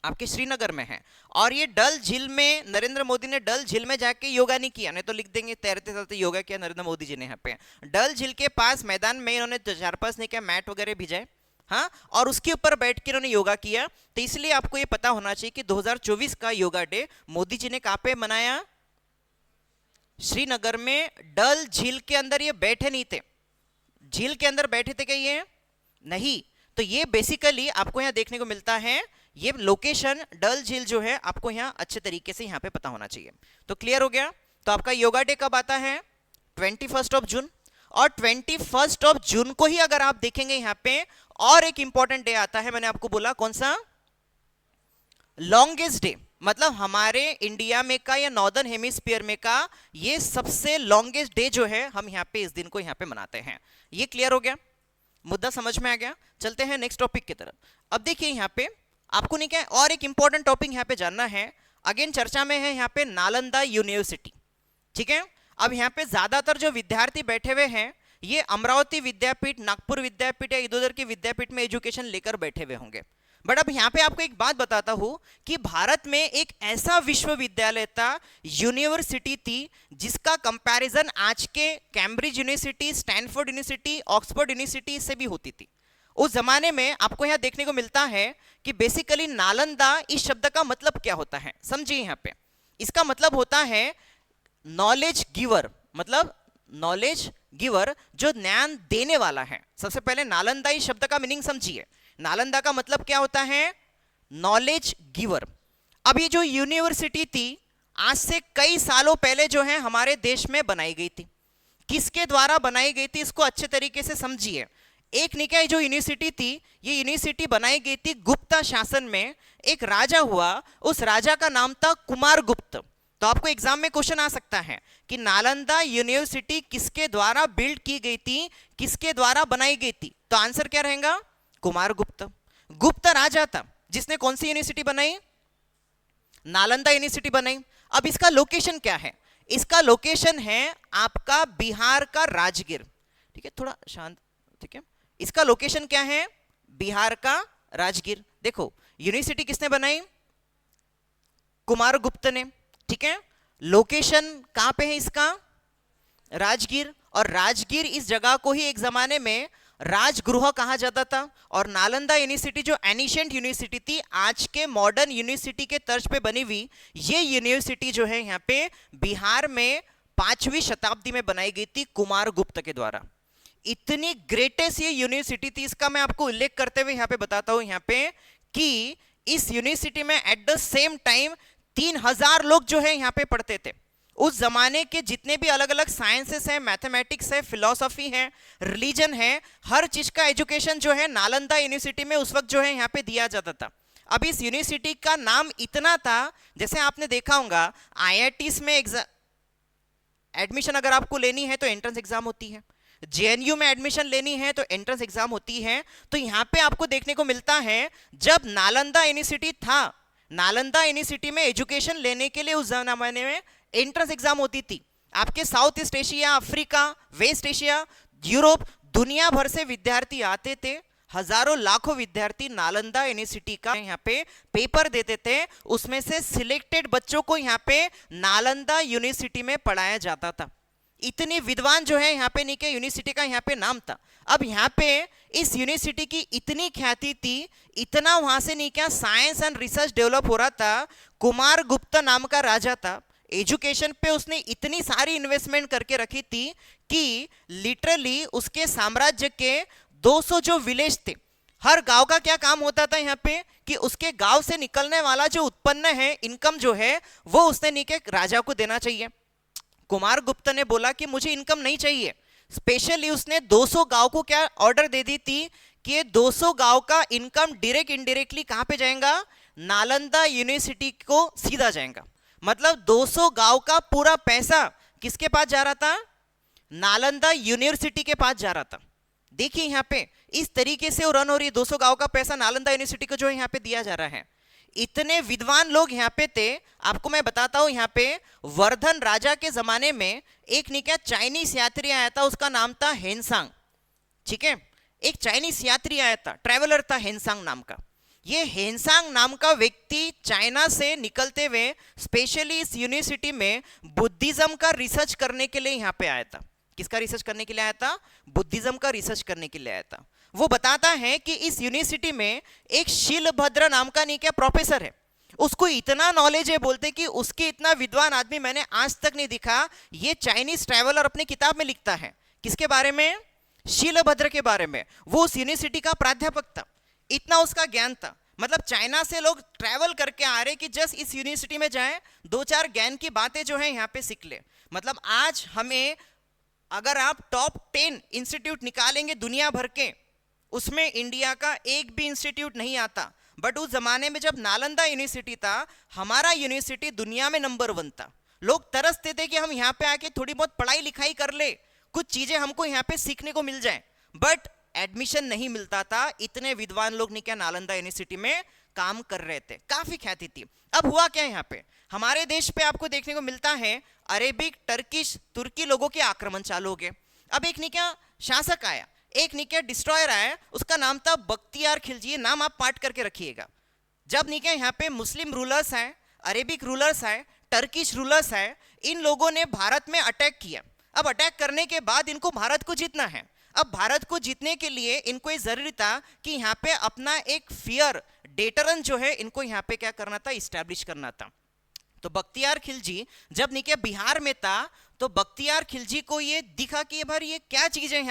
आपके श्रीनगर में है। और ये डल झील में नरेंद्र मोदी ने डल झील में जाके योगा नहीं किया, नहीं तो लिख देंगे तैरते तैरते योगा किया नरेंद्र मोदी जी ने। यहाँ पे डल झील के पास मैदान में इन्होंने 4-5 ने क्या मैट वगैरह भिजाए, हाँ, और उसके ऊपर बैठ के इन्होंने योगा किया। तो इसलिए आपको ये पता होना चाहिए कि 2024 का योगा डे मोदी जी ने कहाँ पे मनाया? श्रीनगर में डल झील के अंदर ये बैठे नहीं थे, झील के अंदर बैठे थे क्या ये? नहीं। तो ये बेसिकली आपको यहाँ देखने को मिलता है, ये लोकेशन डल झील जो है आपको यहाँ अच्छे तरीके से यहाँ पे पता होना चाहिए। तो क्लियर हो गया। तो आपका योगा डे कब आता है? 21 जून। और 21 जून को ही अगर आप देखेंगे यहाँ पे और एक इंपॉर्टेंट डे आता है, मैंने आपको बोला कौन सा? लॉन्गेस्ट डे, मतलब हमारे इंडिया में का या नॉर्दर्न हेमिस्फीयर में का ये सबसे लॉन्गेस्ट डे जो है, हम यहाँ पे इस दिन को यहाँ पे मनाते हैं। ये क्लियर हो गया, मुद्दा समझ में आ गया। चलते हैं नेक्स्ट टॉपिक की तरफ। अब देखिए यहाँ पे आपको नहीं क्या और एक इंपॉर्टेंट टॉपिक यहाँ पे जानना है, अगेन चर्चा में है यहाँ पे नालंदा यूनिवर्सिटी, ठीक है। अब यहाँ पे ज्यादातर जो विद्यार्थी बैठे हुए हैं ये अमरावती विद्यापीठ, नागपुर विद्यापीठ या इधर उधर के विद्यापीठ में एजुकेशन लेकर बैठे हुए होंगे। बट अब यहाँ पे आपको एक बात बताता हूं कि भारत में एक ऐसा विश्वविद्यालय था, यूनिवर्सिटी थी, जिसका कंपैरिजन आज के Cambridge university, Stanford university, Oxford university से भी होती थी। उस जमाने में आपको यहाँ देखने को मिलता है कि बेसिकली नालंदा इस शब्द का मतलब क्या होता है, समझिए यहाँ पे। इसका मतलब होता है नॉलेज गिवर, मतलब नॉलेज गिवर जो ज्ञान देने वाला है। सबसे पहले नालंदा इस शब्द का मीनिंग समझिए। नालंदा का मतलब क्या होता है? Knowledge giver. अब ये जो यूनिवर्सिटी थी आज से कई सालों पहले जो है हमारे देश में बनाई गई थी। किसके द्वारा बनाई गई थी इसको अच्छे तरीके से समझिए। एक निकाय जो यूनिवर्सिटी थी, ये यूनिवर्सिटी बनाई गई थी गुप्ता शासन में। एक राजा हुआ, उस राजा का नाम था कुमारगुप्त। तो आपको एग्जाम में क्वेश्चन आ सकता है कि नालंदा यूनिवर्सिटी किसके द्वारा बिल्ड की गई थी, किसके द्वारा बनाई गई थी? तो आंसर क्या रहेगा? कुमारगुप्त। गुप्त राजा था जिसने कौन सी यूनिवर्सिटी बनाई? नालंदा यूनिवर्सिटी बनाई। अब इसका लोकेशन क्या है? इसका लोकेशन है आपका बिहार का राजगीर, ठीक है, थोड़ा शांत, ठीक है। इसका लोकेशन क्या है? बिहार का राजगीर। देखो यूनिवर्सिटी किसने बनाई? कुमारगुप्त ने, ठीक है। लोकेशन कहां पे है इसका? राजगीर। और राजगीर इस जगह को ही एक जमाने में राजगृह कहा जाता था। और नालंदा यूनिवर्सिटी जो एनिशिएंट यूनिवर्सिटी थी, आज के मॉडर्न यूनिवर्सिटी के तर्ज पे बनी हुई ये यूनिवर्सिटी जो है यहाँ पे बिहार में 5वीं शताब्दी में बनाई गई थी कुमारगुप्त के द्वारा। इतनी ग्रेटेस्ट ये यूनिवर्सिटी थी, इसका मैं आपको उल्लेख करते हुए यहाँ पे बताता हूँ यहाँ पे कि इस यूनिवर्सिटी में एट द सेम टाइम 3000 लोग जो है यहाँ पे पढ़ते थे। उस जमाने के जितने भी अलग अलग साइंसेस हैं, मैथमेटिक्स है, फिलॉसफी है, रिलीजन है, हर चीज का एजुकेशन जो है नालंदा यूनिवर्सिटी में उस वक्त जो है यहाँ पे दिया जाता था। अब इस यूनिवर्सिटी का नाम इतना था, जैसे आपने देखा होगा IITs में एडमिशन अगर आपको लेनी है तो एंट्रेंस एग्जाम होती है, JNU में एडमिशन लेनी है तो एंट्रेंस एग्जाम होती है। तो यहाँ पे आपको देखने को मिलता है जब नालंदा यूनिवर्सिटी था, नालंदा यूनिवर्सिटी में एजुकेशन लेने के लिए उस जमाने में एंट्रेंस एग्जाम होती थी। आपके South East Asia, Africa, West Asia, Europe, दुनिया भर से विद्यार्थी आते थे। हजारों लाखों विद्यार्थी नालंदा यूनिवर्सिटी का यहाँ पे पेपर देते थे, उसमें से सिलेक्टेड बच्चों को यहाँ पे नालंदा यूनिवर्सिटी में पढ़ाया जाता था। इतनी विद्वान जो है यहाँ पे निके यूनिवर्सिटी का यहाँ पे नाम था। अब यहाँ पे इस यूनिवर्सिटी की इतनी ख्याति थी, इतना वहां से नहीं क्या साइंस एंड रिसर्च डेवलप हो रहा था। कुमारगुप्त नाम का राजा था, एजुकेशन पे उसने इतनी सारी इन्वेस्टमेंट करके रखी थी कि लिटरली उसके साम्राज्य के 200 जो विलेज थे, हर गांव का क्या काम होता था यहाँ पे कि उसके गांव से निकलने वाला जो उत्पन्न है, इनकम जो है वो उसने नीचे राजा को देना चाहिए। कुमारगुप्त ने बोला कि मुझे इनकम नहीं चाहिए, स्पेशली उसने 200 गांव को क्या ऑर्डर दे दी थी कि ये 200 गांव का इनकम डायरेक्ट इनडायरेक्टली कहां पे जाएगा? नालंदा यूनिवर्सिटी को सीधा जाएगा। मतलब 200 गांव का पूरा पैसा किसके पास जा रहा था? नालंदा यूनिवर्सिटी के पास जा रहा था। देखिए यहाँ पे इस तरीके से रन हो रही है, 200 गांव का पैसा नालंदा यूनिवर्सिटी को जो है यहाँ पे दिया जा रहा है। इतने विद्वान लोग यहाँ पे थे। आपको मैं बताता हूं यहाँ पे वर्धन राजा के जमाने में एक निका चाइनीज यात्री आया था, उसका नाम था हेनसांग, ठीक है। एक चाइनीज यात्री आया था, ट्रैवलर था हेनसांग नाम का। ये हेनसांग नाम का व्यक्ति चाइना से निकलते हुए स्पेशली इस यूनिवर्सिटी में बुद्धिज्म का रिसर्च करने के लिए यहाँ पे आया था। किसका रिसर्च करने के लिए आया था? बुद्धिज्म का रिसर्च करने के लिए आया था। वो बताता है कि इस यूनिवर्सिटी में एक शीलभद्र नाम का नहीं क्या प्रोफेसर है, उसको इतना नॉलेज है, बोलते कि उसके इतना विद्वान आदमी मैंने आज तक नहीं दिखा। ये चाइनीज ट्रैवलर अपनी किताब में लिखता है, किसके बारे में? शीलभद्र के बारे में। वो उस यूनिवर्सिटी का प्राध्यापक था, इतना उसका ज्ञान था। मतलब चाइना से लोग ट्रैवल करके आ रहे कि जस्ट इस यूनिवर्सिटी में जाएं, दो चार ज्ञान की बातें जो है यहाँ पे सीख ले। मतलब आज हमें अगर आप टॉप 10 इंस्टीट्यूट निकालेंगे दुनिया भर के, उसमें इंडिया का एक भी इंस्टीट्यूट नहीं आता। बट उस जमाने में जब नालंदा यूनिवर्सिटी था, हमारा यूनिवर्सिटी दुनिया में नंबर 1 था। लोग तरसते थे कि हम यहाँ पे आके थोड़ी बहुत पढ़ाई लिखाई कर ले, कुछ चीजें हमको यहाँ पे सीखने को मिल जाए, बट एडमिशन नहीं मिलता था। इतने विद्वान लोग ने क्या नालंदा यूनिवर्सिटी में काम कर रहे थे, काफी ख्याति थी। अब हुआ क्या यहाँ पे, हमारे देश पे आपको देखने को मिलता है अरेबिक, टर्किश, तुर्की लोगों के आक्रमण चालू हो गए। अब एक निका शासक आया, एक निका डिस्ट्रॉयर आया, उसका नाम था बख्तियार खिलजी। ये नाम आप पाठ करके रखिएगा। जब निका यहाँ पे मुस्लिम रूलर्स आए, अरेबिक रूलर्स आए, टर्किश रूलर्स आए, इन लोगों ने भारत में अटैक किया। अब अटैक करने के बाद इनको भारत को जीतना है। अब भारत को जीतने के लिए इनको ये जरूरी था कि यहाँ पे अपना एक फियर डेटरन जो है इनको यहाँ पे क्या करना था, इस्टेब्लिश करना था। तो बख्तियार खिलजी जब निके बिहार में था, तो बख्तियार खिलजी को ये दिखा कि भाई ये क्या चीज है,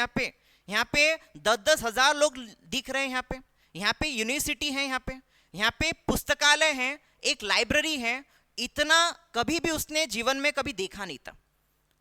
यहाँ पे 10-10 हजार लोग दिख रहे हैं, यहाँ पे यूनिवर्सिटी है, यहाँ पे पुस्तकालय है, एक लाइब्रेरी है। इतना कभी भी उसने जीवन में कभी देखा नहीं था।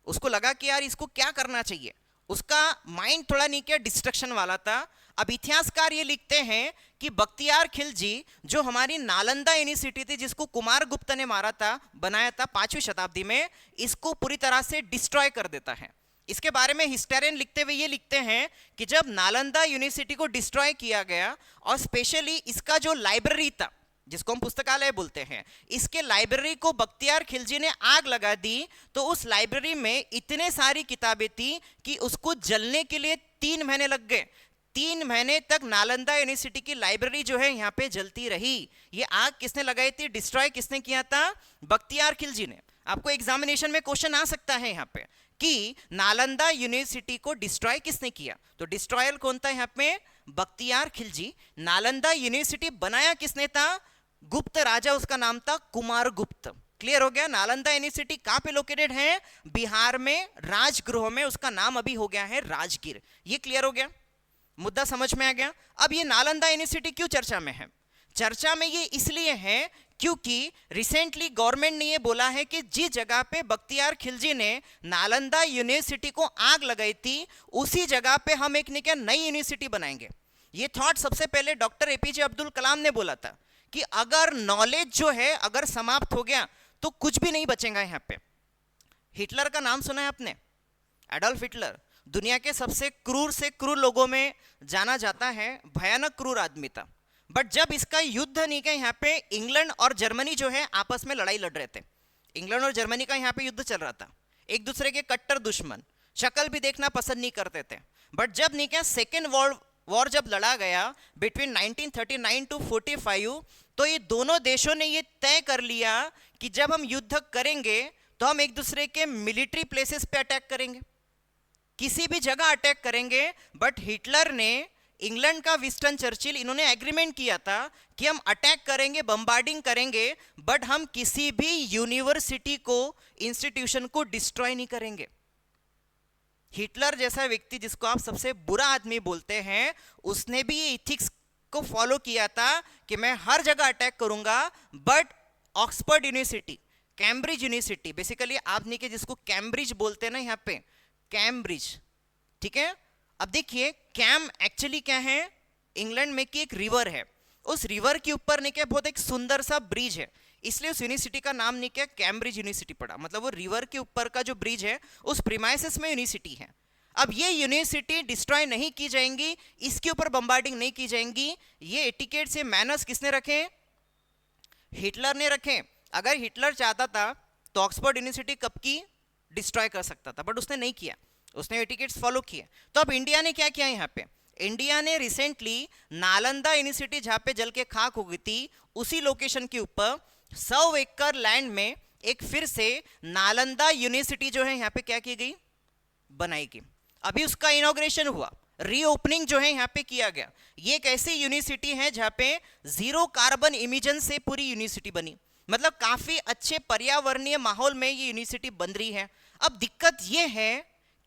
उसको लगा कि यार इसको क्या करना चाहिए। उसका माइंड थोड़ा नहीं क्या डिस्ट्रक्शन वाला था। अब इतिहासकार ये लिखते हैं कि बख्तियार खिलजी जो हमारी नालंदा यूनिवर्सिटी थी, जिसको कुमार गुप्त ने मारा था, बनाया था 5वीं शताब्दी में, इसको पूरी तरह से डिस्ट्रॉय कर देता है। इसके बारे में हिस्टोरियन लिखते हुए ये लिखते हैं कि जब नालंदा यूनिवर्सिटी को डिस्ट्रॉय किया गया, और स्पेशली इसका जो लाइब्रेरी था, जिसको हम पुस्तकालय बोलते हैं, इसके लाइब्रेरी को बख्तियार खिलजी ने आग लगा दी। तो उस लाइब्रेरी में इतने सारी किताबें थी कि उसको जलने के लिए 3 महीने लग गए। 3 महीने तक नालंदा यूनिवर्सिटी की लाइब्रेरी जो है यहाँ पे जलती रही। ये आग किसने लगाई थी, डिस्ट्रॉय किसने किया था? बख्तियार खिलजी ने। आपको एग्जामिनेशन में क्वेश्चन आ सकता है यहाँ पे कि नालंदा यूनिवर्सिटी को डिस्ट्रॉय किसने किया, तो डिस्ट्रॉयर कौन था यहाँ पे? बख्तियार खिलजी। नालंदा यूनिवर्सिटी बनाया किसने था? गुप्त राजा, उसका नाम था कुमार गुप्त। क्लियर हो गया? नालंदा यूनिवर्सिटी कहां पे लोकेटेड है? बिहार में, राजगृह में। उसका नाम अभी हो गया है राजगीर। ये क्लियर हो गया? मुद्दा समझ में आ गया? अब ये नालंदा यूनिवर्सिटी क्यों चर्चा में है? चर्चा में ये इसलिए है क्योंकि रिसेंटली गवर्नमेंट ने ये बोला है कि जिस जगह पे बख्तियार खिलजी ने नालंदा यूनिवर्सिटी को आग लगाई थी, उसी जगह पे हम एक नई यूनिवर्सिटी बनाएंगे। ये थॉट सबसे पहले डॉक्टर एपीजे अब्दुल कलाम ने बोला था कि अगर नॉलेज जो है अगर समाप्त हो गया तो कुछ भी नहीं बचेगा यहाँ पे। हिटलर का नाम सुना है आपने? एडोल्फ हिटलर दुनिया के सबसे क्रूर से क्रूर लोगों में जाना जाता है, भयानक क्रूर आदमी था। बट जब इसका युद्ध नहीं गया, यहाँ पे इंग्लैंड और जर्मनी जो है आपस में लड़ाई लड़ रहे थे। इंग्लैंड और जर्मनी का यहाँ पे युद्ध चल रहा था, एक दूसरे के कट्टर दुश्मन, शक्ल भी देखना पसंद नहीं करते थे। बट जब नहीं क्या सेकेंड वर्ल्ड वॉर जब लड़ा गया बिटवीन 1939 टू 45, तो ये दोनों देशों ने ये तय कर लिया कि जब हम युद्ध करेंगे तो हम एक दूसरे के मिलिट्री प्लेसेस पे अटैक करेंगे, किसी भी जगह अटैक करेंगे। बट हिटलर ने, इंग्लैंड का विंस्टन चर्चिल, इन्होंने एग्रीमेंट किया था कि हम अटैक करेंगे, बम्बार्डिंग करेंगे, बट हम किसी भी यूनिवर्सिटी को, इंस्टीट्यूशन को डिस्ट्रॉय नहीं करेंगे। हिटलर जैसा व्यक्ति, जिसको आप सबसे बुरा आदमी बोलते हैं, उसने भी ये इथिक्स को फॉलो किया था कि मैं हर जगह अटैक करूंगा, but Oxford university, Cambridge university, basically आपने के जिसको कैम्ब्रिज बोलते हैं ना यहाँ पे, कैम्ब्रिज, ठीक है। अब देखिए कैम एक्चुअली क्या है? इंग्लैंड में की एक रिवर है, उस रिवर के ऊपर ने क्या बहुत एक सुंदर सा ब्रिज है, इसलिए उस यूनिवर्सिटी का नाम नहीं क्या कैम्ब्रिज यूनिवर्सिटी पड़ा। मतलब वो रिवर के ऊपर का जो ब्रिज है उस प्रीमाइसेस में यूनिवर्सिटी है। अब ये यूनिवर्सिटी डिस्ट्रॉय नहीं की जाएंगी, इसके ऊपर बम्बार्डिंग नहीं की जाएंगी। ये एटिकेट से मैनर्स किसने रखे? हिटलर ने रखे। अगर हिटलर चाहता था तो ऑक्सफोर्ड यूनिवर्सिटी कब की डिस्ट्रॉय कर सकता था, बट उसने नहीं किया, उसने एटिकेट्स फॉलो किए। तो अब इंडिया ने क्या किया यहाँ पे? इंडिया ने रिसेंटली नालंदा यूनिवर्सिटी जहाँ पे जल के खाक हो गई थी, उसी लोकेशन के ऊपर 100 एकड़ लैंड में एक फिर से नालंदा यूनिवर्सिटी जो है यहाँ पे क्या की गई? बनाई गई। अभी उसका इनॉग्रेशन हुआ, रीओपनिंग जो है यहाँ पे किया गया। ये एक ऐसी यूनिवर्सिटी है जहाँ पे 0 कार्बन इमिशन से पूरी यूनिवर्सिटी बनी, मतलब काफी अच्छे पर्यावरणीय माहौल में ये यूनिवर्सिटी बन रही है। अब दिक्कत ये है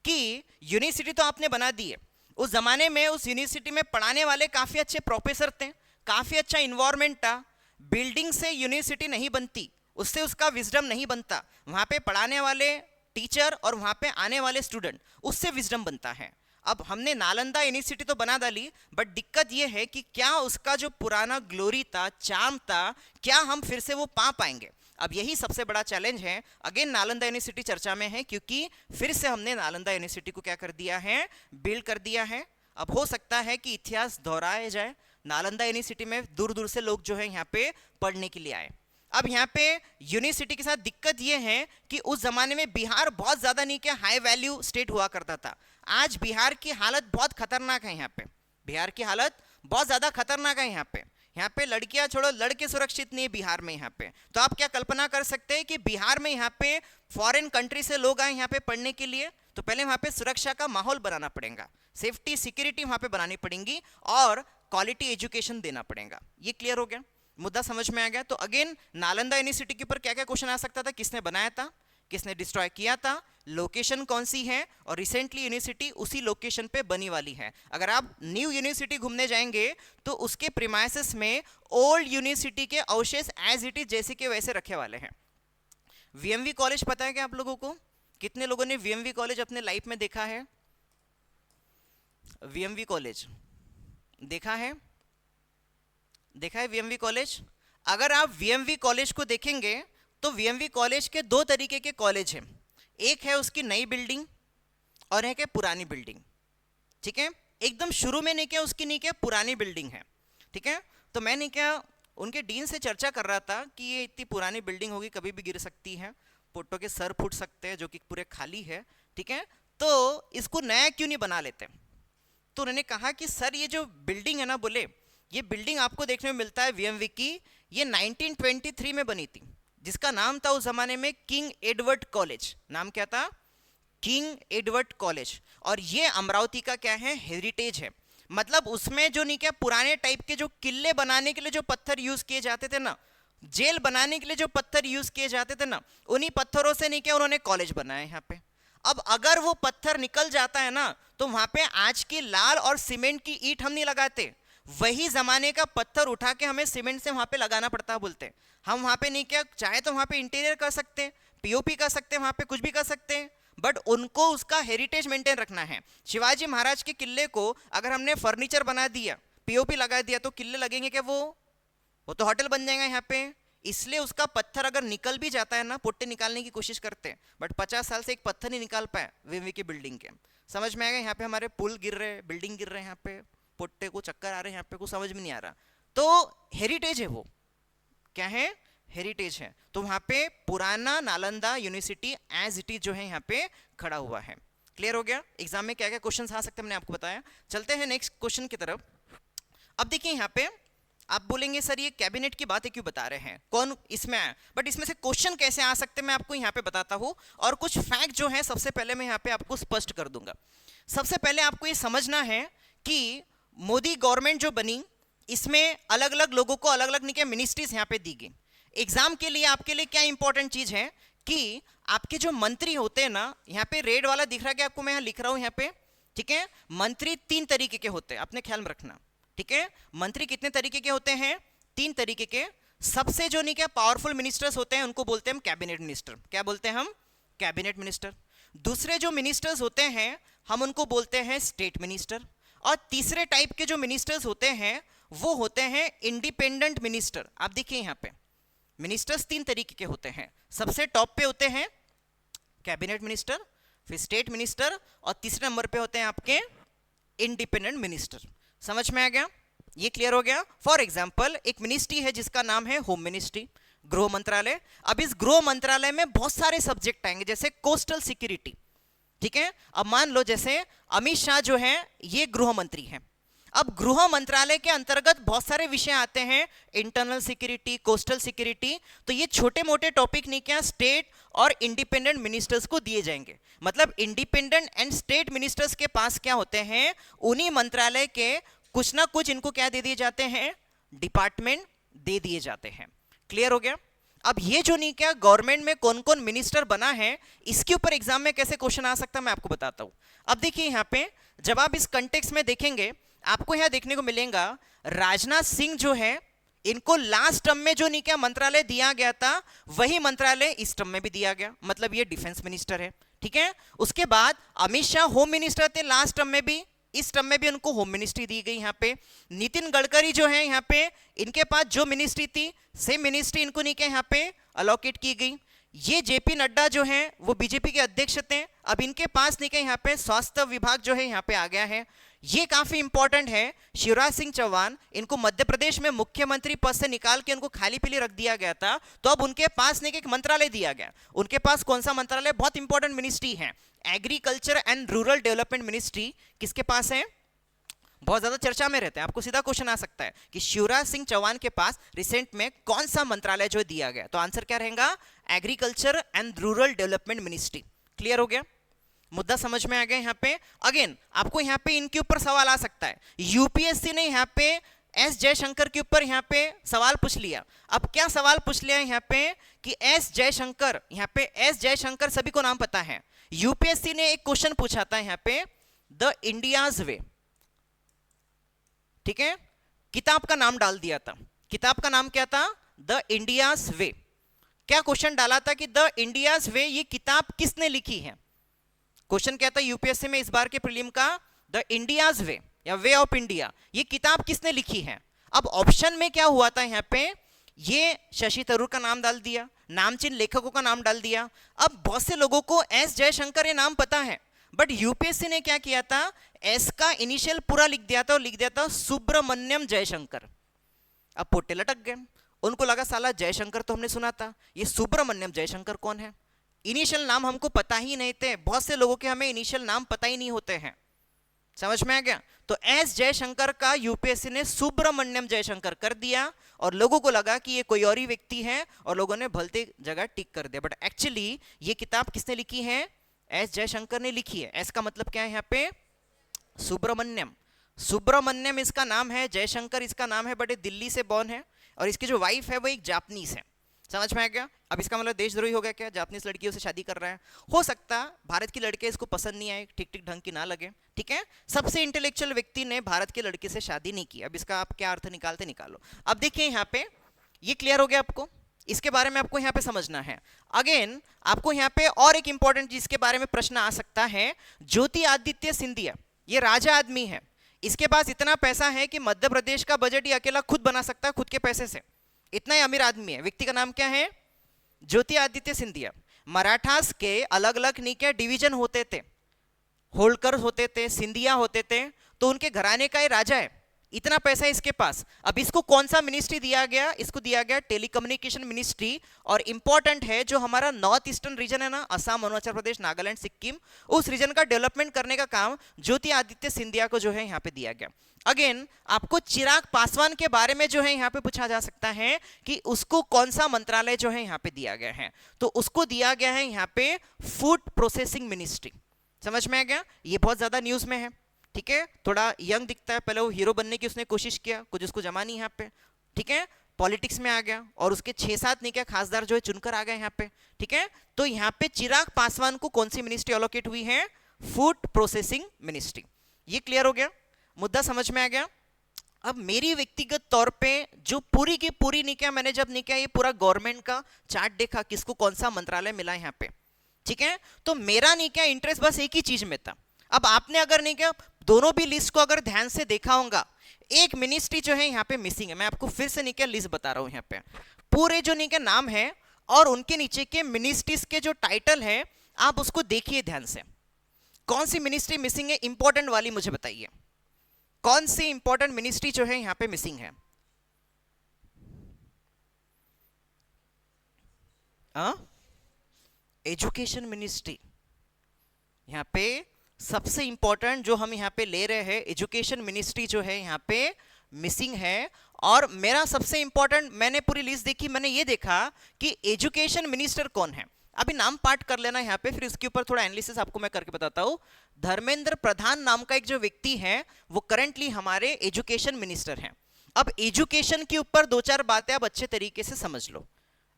कि यूनिवर्सिटी तो आपने बना दी है, उस जमाने में उस यूनिवर्सिटी में पढ़ाने वाले काफी अच्छे प्रोफेसर थे, काफी अच्छा इन्वायरमेंट था। बिल्डिंग से यूनिवर्सिटी नहीं बनती, उससे उसका विजडम नहीं बनता, वहां पे पढ़ाने वाले टीचर और वहां पे आने वाले स्टूडेंट, उससे विजडम बनता है। अब हमने नालंदा यूनिवर्सिटी तो बना डाली, बट दिक्कत यह है कि क्या उसका जो पुराना ग्लोरी था, चार्म था, क्या हम फिर से वो पा पाएंगे? अब यही सबसे बड़ा चैलेंज है। अगेन नालंदा यूनिवर्सिटी चर्चा में है, क्योंकि फिर से हमने नालंदा यूनिवर्सिटी को क्या कर दिया है, बिल्ड कर दिया है। अब हो सकता है कि इतिहास दोहराया जाए, नालंदा यूनिवर्सिटी में दूर दूर से लोग जो है यहाँ पे पढ़ने के लिए आए। अब यहाँ पे यूनिवर्सिटी के साथ दिक्कत ये है कि उस जमाने में बिहार बहुत ज्यादा नहीं क्या हाई वैल्यू स्टेट हुआ करता था। आज बिहार की हालत बहुत खतरनाक है, यहाँ पे बिहार की हालत बहुत ज्यादा खतरनाक है। यहाँ पे लड़कियां छोड़ो, लड़के सुरक्षित नहीं है बिहार में। यहाँ पे तो आप क्या कल्पना कर सकते हैं कि बिहार में यहाँ पे फॉरेन कंट्री से लोग आए यहाँ पे पढ़ने के लिए, तो पहले वहाँ पे सुरक्षा का माहौल बनाना पड़ेगा, सेफ्टी सिक्योरिटी वहाँ पे बनानी पड़ेगी और क्वालिटी एजुकेशन देना पड़ेगा। ये क्लियर हो गया, मुद्दा समझ में आ गया। तो अगेन नालंदा यूनिवर्सिटी के ऊपर क्या क्या क्वेश्चन आ सकता था, किसने बनाया था, किसने डिस्ट्रॉय किया था, लोकेशन कौन सी है, और रिसेंटली यूनिवर्सिटी उसी लोकेशन पे बनी वाली है। अगर आप न्यू यूनिवर्सिटी घूमने जाएंगे तो उसके प्रीमाइसेस में ओल्ड यूनिवर्सिटी के अवशेष एज इट इज जैसे के वैसे रखे वाले हैं। वीएमवी कॉलेज पता है क्या आप लोगों को? कितने लोगों ने वीएमवी कॉलेज अपने लाइफ में देखा है? वीएमवी कॉलेज देखा है? देखा है वीएमवी कॉलेज? अगर आप वीएमवी कॉलेज को देखेंगे तो वीएमवी कॉलेज के दो तरीके के कॉलेज हैं, एक है उसकी नई बिल्डिंग और एक है पुरानी बिल्डिंग। ठीक है, एकदम शुरू में नहीं क्या उसकी नहीं क्या पुरानी बिल्डिंग है। ठीक है, तो मैं नहीं क्या उनके डीन से चर्चा कर रहा था कि ये इतनी पुरानी बिल्डिंग होगी, कभी भी गिर सकती है, पोटो के सर फूट सकते हैं, जो कि पूरे खाली है। ठीक है, तो इसको नया क्यों नहीं बना लेते? तो उन्होंने कहा कि सर ये जो बिल्डिंग है ना, बोले ये बिल्डिंग आपको देखने में मिलता है वीएमवी की, ये 1923 में बनी थी, जिसका नाम था उस जमाने में किंग एडवर्ड कॉलेज। नाम क्या था? King Edward college. और ये अमरावती का क्या है, हेरिटेज है। मतलब उसमें जो नहीं क्या पुराने टाइप के जो किले बनाने के लिए जो पत्थर यूज किए जाते थे ना, जेल बनाने के लिए जो पत्थर यूज किए जाते थे ना, उन्हीं पत्थरों से नहीं क्या उन्होंने कॉलेज बनाया यहाँ पे। अब अगर वो पत्थर निकल जाता है ना, तो वहां पे आज की लाल और सीमेंट की ईंट हम नहीं लगाते, वही जमाने का पत्थर उठा के हमें सीमेंट से वहां पे लगाना पड़ता है। बोलते हैं हम वहां पे नहीं क्या चाहे तो वहां पे इंटीरियर कर सकते हैं, पीओपी कर सकते हैं, वहां पे कुछ भी कर सकते हैं, बट उनको उसका हेरिटेज मेंटेन रखना है। शिवाजी महाराज के किले को अगर हमने फर्नीचर बना दिया, पीओपी लगा दिया, तो किले लगेंगे क्या? वो तो होटल बन जाएगा यहाँ पे। इसलिए उसका पत्थर अगर निकल भी जाता है ना, पुट्टे निकालने की कोशिश करते हैं, बट 50 साल से एक पत्थर नहीं निकाल पाए वीवी की बिल्डिंग के। समझ में आएगा? यहाँ पे हमारे पुल गिर रहे हैं, बिल्डिंग गिर रहे हैं, यहाँ पे पुट्टे को चक्कर आ रहे हैं, यहाँ पे कुछ समझ में नहीं आ रहा। तो हेरिटेज है, वो क्या है? हेरिटेज है। तो वहां पे पुराना Nalanda university as it is जो है यहाँ पे खड़ा हुआ है। क्लियर हो गया? एग्जाम में क्या क्या क्वेश्चन आ सकते हैं मैंने आपको बताया। चलते हैं नेक्स्ट क्वेश्चन की तरफ। अब देखिए यहाँ पे आप बोलेंगे सर ये कैबिनेट की बातें क्यों बता रहे हैं, कौन इसमें आया, बट इसमें से क्वेश्चन कैसे आ सकते हैं मैं आपको यहाँ पे बताता हूँ, और कुछ फैक्ट जो है सबसे पहले मैं यहाँ पे आपको स्पष्ट कर दूंगा। सबसे पहले आपको ये समझना है कि मोदी गवर्नमेंट जो बनी, इसमें अलग अलग लोगों को अलग अलग मिनिस्ट्रीज यहाँ पे दी गई। एग्जाम के लिए आपके लिए क्या इंपॉर्टेंट चीज है कि आपके जो मंत्री होते हैं ना, यहाँ पे रेड वाला दिख रहा है कि आपको मैं यहाँ लिख रहा हूँ यहाँ पे, ठीक है। मंत्री 3 तरीके के होते हैं, अपने ख्याल में रखना, ठीक है। मंत्री कितने तरीके के होते हैं? 3 तरीके के। सबसे जो नहीं क्या पावरफुल मिनिस्टर्स होते हैं उनको बोलते हैं हम कैबिनेट मिनिस्टर। क्या बोलते हैं हम? Cabinet minister. दूसरे जो मिनिस्टर्स होते हैं हम उनको बोलते हैं स्टेट मिनिस्टर। और तीसरे टाइप के जो मिनिस्टर्स होते हैं वो होते हैं इंडिपेंडेंट मिनिस्टर। आप देखिए यहाँ पे मिनिस्टर्स 3 तरीके के होते हैं। सबसे टॉप पे होते हैं कैबिनेट मिनिस्टर, फिर स्टेट मिनिस्टर, और तीसरे नंबर पे होते हैं आपके इंडिपेंडेंट मिनिस्टर। समझ में आ गया? ये क्लियर हो गया? फॉर एग्जाम्पल एक मिनिस्ट्री है जिसका नाम है होम मिनिस्ट्री, गृह मंत्रालय। अब इस गृह मंत्रालय में बहुत सारे सब्जेक्ट आएंगे, जैसे कोस्टल सिक्योरिटी, ठीक है। अब मान लो जैसे अमित शाह जो है ये गृह मंत्री है। अब गृह मंत्रालय के अंतर्गत बहुत सारे विषय आते हैं, इंटरनल सिक्योरिटी, कोस्टल सिक्योरिटी, तो ये छोटे मोटे टॉपिक नहीं क्या स्टेट और इंडिपेंडेंट मिनिस्टर्स को दिए जाएंगे। मतलब इंडिपेंडेंट एंड स्टेट मिनिस्टर्स के पास क्या होते हैं, उन्हीं मंत्रालय के कुछ ना कुछ इनको क्या दे दिए जाते हैं, डिपार्टमेंट दे दिए जाते हैं। क्लियर हो गया? अब ये जो नहीं क्या गवर्नमेंट में कौन कौन मिनिस्टर बना है, इसके ऊपर एग्जाम में कैसे क्वेश्चन आ सकता है मैं आपको बताता हूं। अब देखिए यहां पे जब आप इस कंटेक्स्ट में देखेंगे, आपको यहां देखने को मिलेगा राजनाथ सिंह जो है, इनको लास्ट टर्म में जो नहीं क्या मंत्रालय दिया गया था, वही मंत्रालय इस टर्म में भी दिया गया, मतलब ये डिफेंस मिनिस्टर है। ठीक है, उसके बाद अमित शाह होम मिनिस्टर थे लास्ट टर्म में भी, इस टर्म में भी उनको होम मिनिस्ट्री दी गई। यहाँ पे नितिन गडकरी जो है, यहाँ पे इनके पास जो मिनिस्ट्री थी सेम मिनिस्ट्री इनको नहीं क्या यहाँ पे अलोकेट की गई। ये जेपी नड्डा जो हैं वो बीजेपी के अध्यक्ष थे, अब इनके पास नहीं क्या यहाँ पे स्वास्थ्य विभाग जो है यहाँ पे आ गया है। ये काफी इंपॉर्टेंट है, शिवराज सिंह चौहान इनको मध्य प्रदेश में मुख्यमंत्री पद से निकाल के उनको खाली पीली रख दिया गया था, तो अब उनके पास नहीं एक मंत्रालय दिया गया। उनके पास कौन सा मंत्रालय, बहुत इंपॉर्टेंट मिनिस्ट्री है, agriculture and rural development ministry किसके पास है, बहुत ज्यादा चर्चा में रहते हैं। आपको सीधा क्वेश्चन आ सकता है कि शिवराज सिंह चौहान के पास रिसेंट में कौन सा मंत्रालय जो दिया गया, तो आंसर क्या रहेगा, agriculture and rural development ministry. Clear हो गया? मुद्दा समझ में आ गया? यहाँ पे अगेन आपको यहाँ पे इनके ऊपर सवाल आ सकता है, यूपीएससी ने यहाँ पे एस जयशंकर के ऊपर यहाँ पे सवाल पूछ लिया। अब क्या सवाल पूछ लिया यहाँ पे कि एस जयशंकर, यहाँ पे एस जयशंकर सभी को नाम पता है, यूपीएससी ने एक क्वेश्चन पूछा था यहाँ पे द इंडियाज वे, ठीक है, किताब का नाम डाल दिया था, किताब का नाम क्या था, द इंडियाज वे। क्या क्वेश्चन डाला था कि द इंडियाज वे ये किताब किसने लिखी है, क्वेश्चन क्या था यूपीएससी में इस बार के प्रीलिम का, द इंडियाज वे या वे ऑफ इंडिया, ये किताब किसने लिखी है। अब ऑप्शन में क्या हुआ था यहाँ पे, ये शशि थरूर का नाम डाल दिया, नामचीन लेखकों का नाम डाल दिया। अब बहुत से लोगों को एस जयशंकर ये नाम पता है, बट यूपीएससी ने क्या किया था, एस का इनिशियल पूरा लिख दिया था और लिख दिया था सुब्रमण्यम जयशंकर। अब पोटे लटक गए, उनको लगा साला जयशंकर तो हमने सुना था, ये सुब्रमण्यम जयशंकर कौन है, इनिशियल नाम हमको पता ही नहीं थे, बहुत से लोगों के हमें इनिशियल नाम पता ही नहीं होते हैं। समझ में आ गया? तो एस जयशंकर का यूपीएससी ने सुब्रमण्यम जयशंकर कर दिया और लोगों को लगा कि ये कोई और ही व्यक्ति है और लोगों ने भलते जगह टिक कर दिया, बट एक्चुअली ये किताब किसने लिखी है, एस जयशंकर ने लिखी है। एस का मतलब क्या है यहाँ पे, सुब्रमण्यम, सुब्रमण्यम इसका नाम है, जयशंकर इसका नाम है, बट ये दिल्ली से बॉर्न है और इसकी जो वाइफ है वो एक जापानीज है। समझ में आ गया? अब इसका मतलब देशद्रोही हो गया क्या, जापानीज लड़कियों से शादी कर रहा है, हो सकता भारत की लड़के इसको पसंद नहीं आए, ठीक ठीक ढंग की ना लगे, ठीक है, सबसे इंटेलेक्चुअल व्यक्ति ने भारत के लड़के से शादी नहीं की। अब इसका आप क्या अर्थ निकालते निकालो। अब देखिए यहाँ पे ये क्लियर हो गया आपको, इसके बारे में आपको यहाँ पे समझना है। अगेन आपको यहाँ पे और एक इंपॉर्टेंट चीज के बारे में प्रश्न आ सकता है, ज्योति आदित्य सिंधिया ये राजा आदमी है, इसके पास इतना पैसा है कि मध्य प्रदेश का बजट ये अकेला खुद बना सकता है, खुद के पैसे से, इतना ही अमीर आदमी है। व्यक्ति का नाम क्या है, ज्योति आदित्य सिंधिया। मराठास के अलग अलग नहीं क्या डिवीजन होते थे, होलकर होते थे, सिंधिया होते थे, तो उनके घराने का ये राजा है, इतना पैसा है इसके पास। अब इसको कौन सा मिनिस्ट्री दिया गया, इसको दिया गया टेलीकम्युनिकेशन मिनिस्ट्री। और इंपॉर्टेंट है जो हमारा नॉर्थ ईस्टर्न रीजन है ना, असम, अरुणाचल प्रदेश, नागालैंड, सिक्किम, उस रीजन का डेवलपमेंट करने का काम ज्योति आदित्य सिंधिया को जो है यहाँ पे दिया गया। अगेन आपको चिराग पासवान के बारे में जो है यहाँ पे पूछा जा सकता है कि उसको कौन सा मंत्रालय जो है यहाँ पे दिया गया है, तो उसको दिया गया है यहाँ पे फूड प्रोसेसिंग मिनिस्ट्री। समझ में आ गया? ये बहुत ज्यादा न्यूज में है, ठीक है, थोड़ा यंग दिखता है, पहले वो हीरो बनने की उसने कोशिश किया, कुछ उसको जमा नहीं यहाँ पे, ठीक है, पॉलिटिक्स में आ गया और उसके 6-7 नहीं क्या खासदार जो है चुनकर आ गए यहाँ पे, ठीक है। तो यहाँ पे चिराग पासवान को कौन सी मिनिस्ट्री अलोकेट हुई है, फूड प्रोसेसिंग मिनिस्ट्री। ये क्लियर हो गया, मुद्दा समझ में आ गया। अब मेरी व्यक्तिगत तौर पे जो पूरी की पूरी नहीं क्या, मैंने जब नहीं क्या ये पूरा गवर्नमेंट का चार्ट देखा, किसको कौन सा मंत्रालय मिला यहाँ पे, ठीक है, तो मेरा नहीं क्या इंटरेस्ट बस एक ही चीज में था। अब आपने अगर नहीं क्या दोनों भी लिस्ट को अगर ध्यान से देखा होगा, एक मिनिस्ट्री जो है यहाँ पे मिसिंग है। मैं आपको फिर से नहीं क्या लिस्ट बता रहा हूँ, यहाँ पे पूरे जो नहीं क्या नाम है और उनके नीचे के मिनिस्ट्रीज के जो टाइटल है आप उसको देखिए ध्यान से, कौन सी मिनिस्ट्री मिसिंग है, इंपॉर्टेंट वाली मुझे बताइए, कौन सी इंपॉर्टेंट मिनिस्ट्री जो है यहाँ पे मिसिंग है। एजुकेशन मिनिस्ट्री, यहाँ पे सबसे इंपॉर्टेंट जो हम यहाँ पे ले रहे हैं, एजुकेशन मिनिस्ट्री जो है यहाँ पे मिसिंग है। और मेरा सबसे इंपॉर्टेंट, मैंने पूरी लिस्ट देखी, मैंने ये देखा कि एजुकेशन मिनिस्टर कौन है। अभी नाम पाठ कर लेना यहाँ पे, फिर इसके ऊपर थोड़ा एनालिसिस आपको मैं करके बताता हूँ। धर्मेंद्र प्रधान नाम का एक जो व्यक्ति है वो करंटली हमारे एजुकेशन मिनिस्टर हैं। अब एजुकेशन के ऊपर दो चार बातें आप अच्छे तरीके से समझ लो,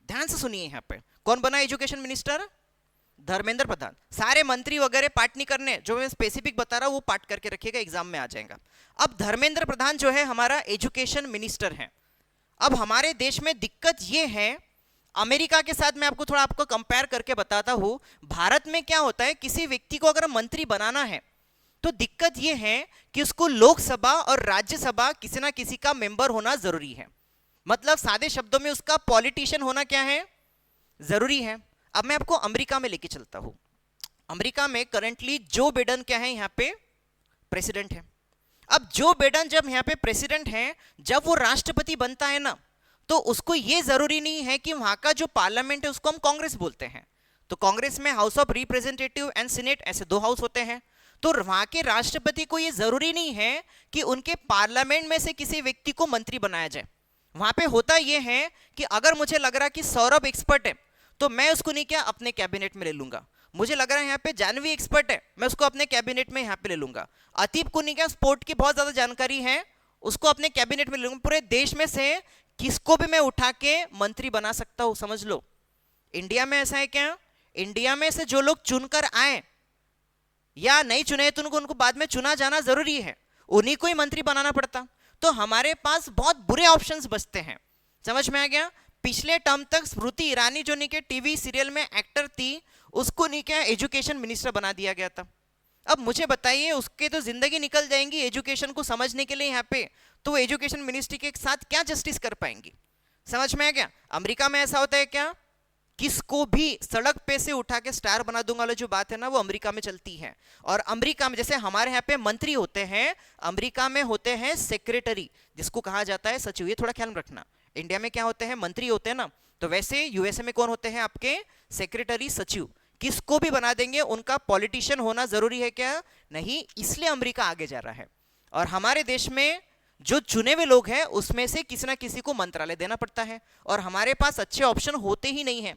ध्यान से सुनिए। यहाँ पे कौन बना एजुकेशन मिनिस्टर? धर्मेंद्र प्रधान। सारे मंत्री वगैरह पाठ नहीं करने, जो मैं स्पेसिफिक बता रहा हूं वो पाठ करके रखिएगा, एग्जाम में आ जाएगा। अब धर्मेंद्र प्रधान जो है हमारा एजुकेशन मिनिस्टर है। अब हमारे देश में दिक्कत ये है, अमेरिका के साथ मैं आपको थोड़ा आपको कंपेयर करके बताता हूं। भारत में क्या होता है, किसी व्यक्ति को अगर मंत्री बनाना है तो दिक्कत ये है कि उसको लोकसभा और राज्यसभा किसी ना किसी का मेंबर होना जरूरी है। मतलब सादे शब्दों में उसका पॉलिटिशियन होना क्या है, जरूरी है। अब मैं आपको अमेरिका में लेके चलता हूं। अमेरिका में करंटली जो बिडेन क्या है, यहाँ पे प्रेसिडेंट है। अब जो बिडेन जब यहाँ पे प्रेसिडेंट है, जब वो राष्ट्रपति बनता है ना, तो उसको ये जरूरी नहीं है कि वहां का जो पार्लियामेंट है उसको हम कांग्रेस बोलते हैं। तो कांग्रेस में house of representative and senate ऐसे दो हाउस होते हैं। तो वहां के राष्ट्रपति को ये जरूरी नहीं है कि उनके पार्लियामेंट में से किसी व्यक्ति को मंत्री बनाया जाए। वहां पे होता यह है कि अगर मुझे लग रहा कि सौरभ एक्सपर्ट है तो मैं उसको नहीं क्या अपने कैबिनेट में ले लूंगा। मुझे लग रहा है यहाँ पे जानवी एक्सपर्ट है, मैं उसको अपने कैबिनेट में यहाँ पे ले लूंगा। अतीब को नहीं क्या स्पोर्ट की बहुत ज्यादा जानकारी है, उसको अपने कैबिनेट में ले लूंगा। पूरे देश में से किसको भी मैं उठा के मंत्री बना सकता हूं, समझ लो। इंडिया में ऐसा है क्या? इंडिया में से जो लोग चुनकर आए या नहीं चुने तो उनको बाद में चुना जाना जरूरी है, उन्हीं को ही मंत्री बनाना पड़ता। तो हमारे पास बहुत बुरे ऑप्शंस बचते हैं, समझ में आ गया। पिछले टर्म तक स्मृति ईरानी जो नहीं के टीवी सीरियल में एक्टर थी, उसको नहीं क्या एजुकेशन मिनिस्टर बना दिया गया था। अब मुझे बताइए, उसके तो जिंदगी निकल जाएंगी एजुकेशन को समझने के लिए यहाँ पे, तो वो एजुकेशन मिनिस्ट्री के साथ क्या जस्टिस कर पाएंगी, समझ में आ गया। अमेरिका में ऐसा होता है क्या, किसको भी सड़क पे से उठा के स्टार बना दूंगा वाला जो बात है ना, वो अमेरिका में चलती है। और अमेरिका में जैसे हमारे यहाँ पे मंत्री होते हैं, अमेरिका में होते हैं सेक्रेटरी, जिसको कहा जाता है सचिव। ये थोड़ा ख्याल रखना, इंडिया में क्या होते हैं, मंत्री होते हैं ना, तो वैसे यूएसए में कौन होते हैं आपके, सेक्रेटरी, सचिव। किसको भी बना देंगे, उनका पॉलिटिशियन होना जरूरी है क्या, नहीं। इसलिए अमेरिका आगे जा रहा है। और हमारे देश में जो चुने हुए लोग हैं उसमें से किसी ना किसी को मंत्रालय देना पड़ता है, और हमारे पास अच्छे ऑप्शन होते ही नहीं है।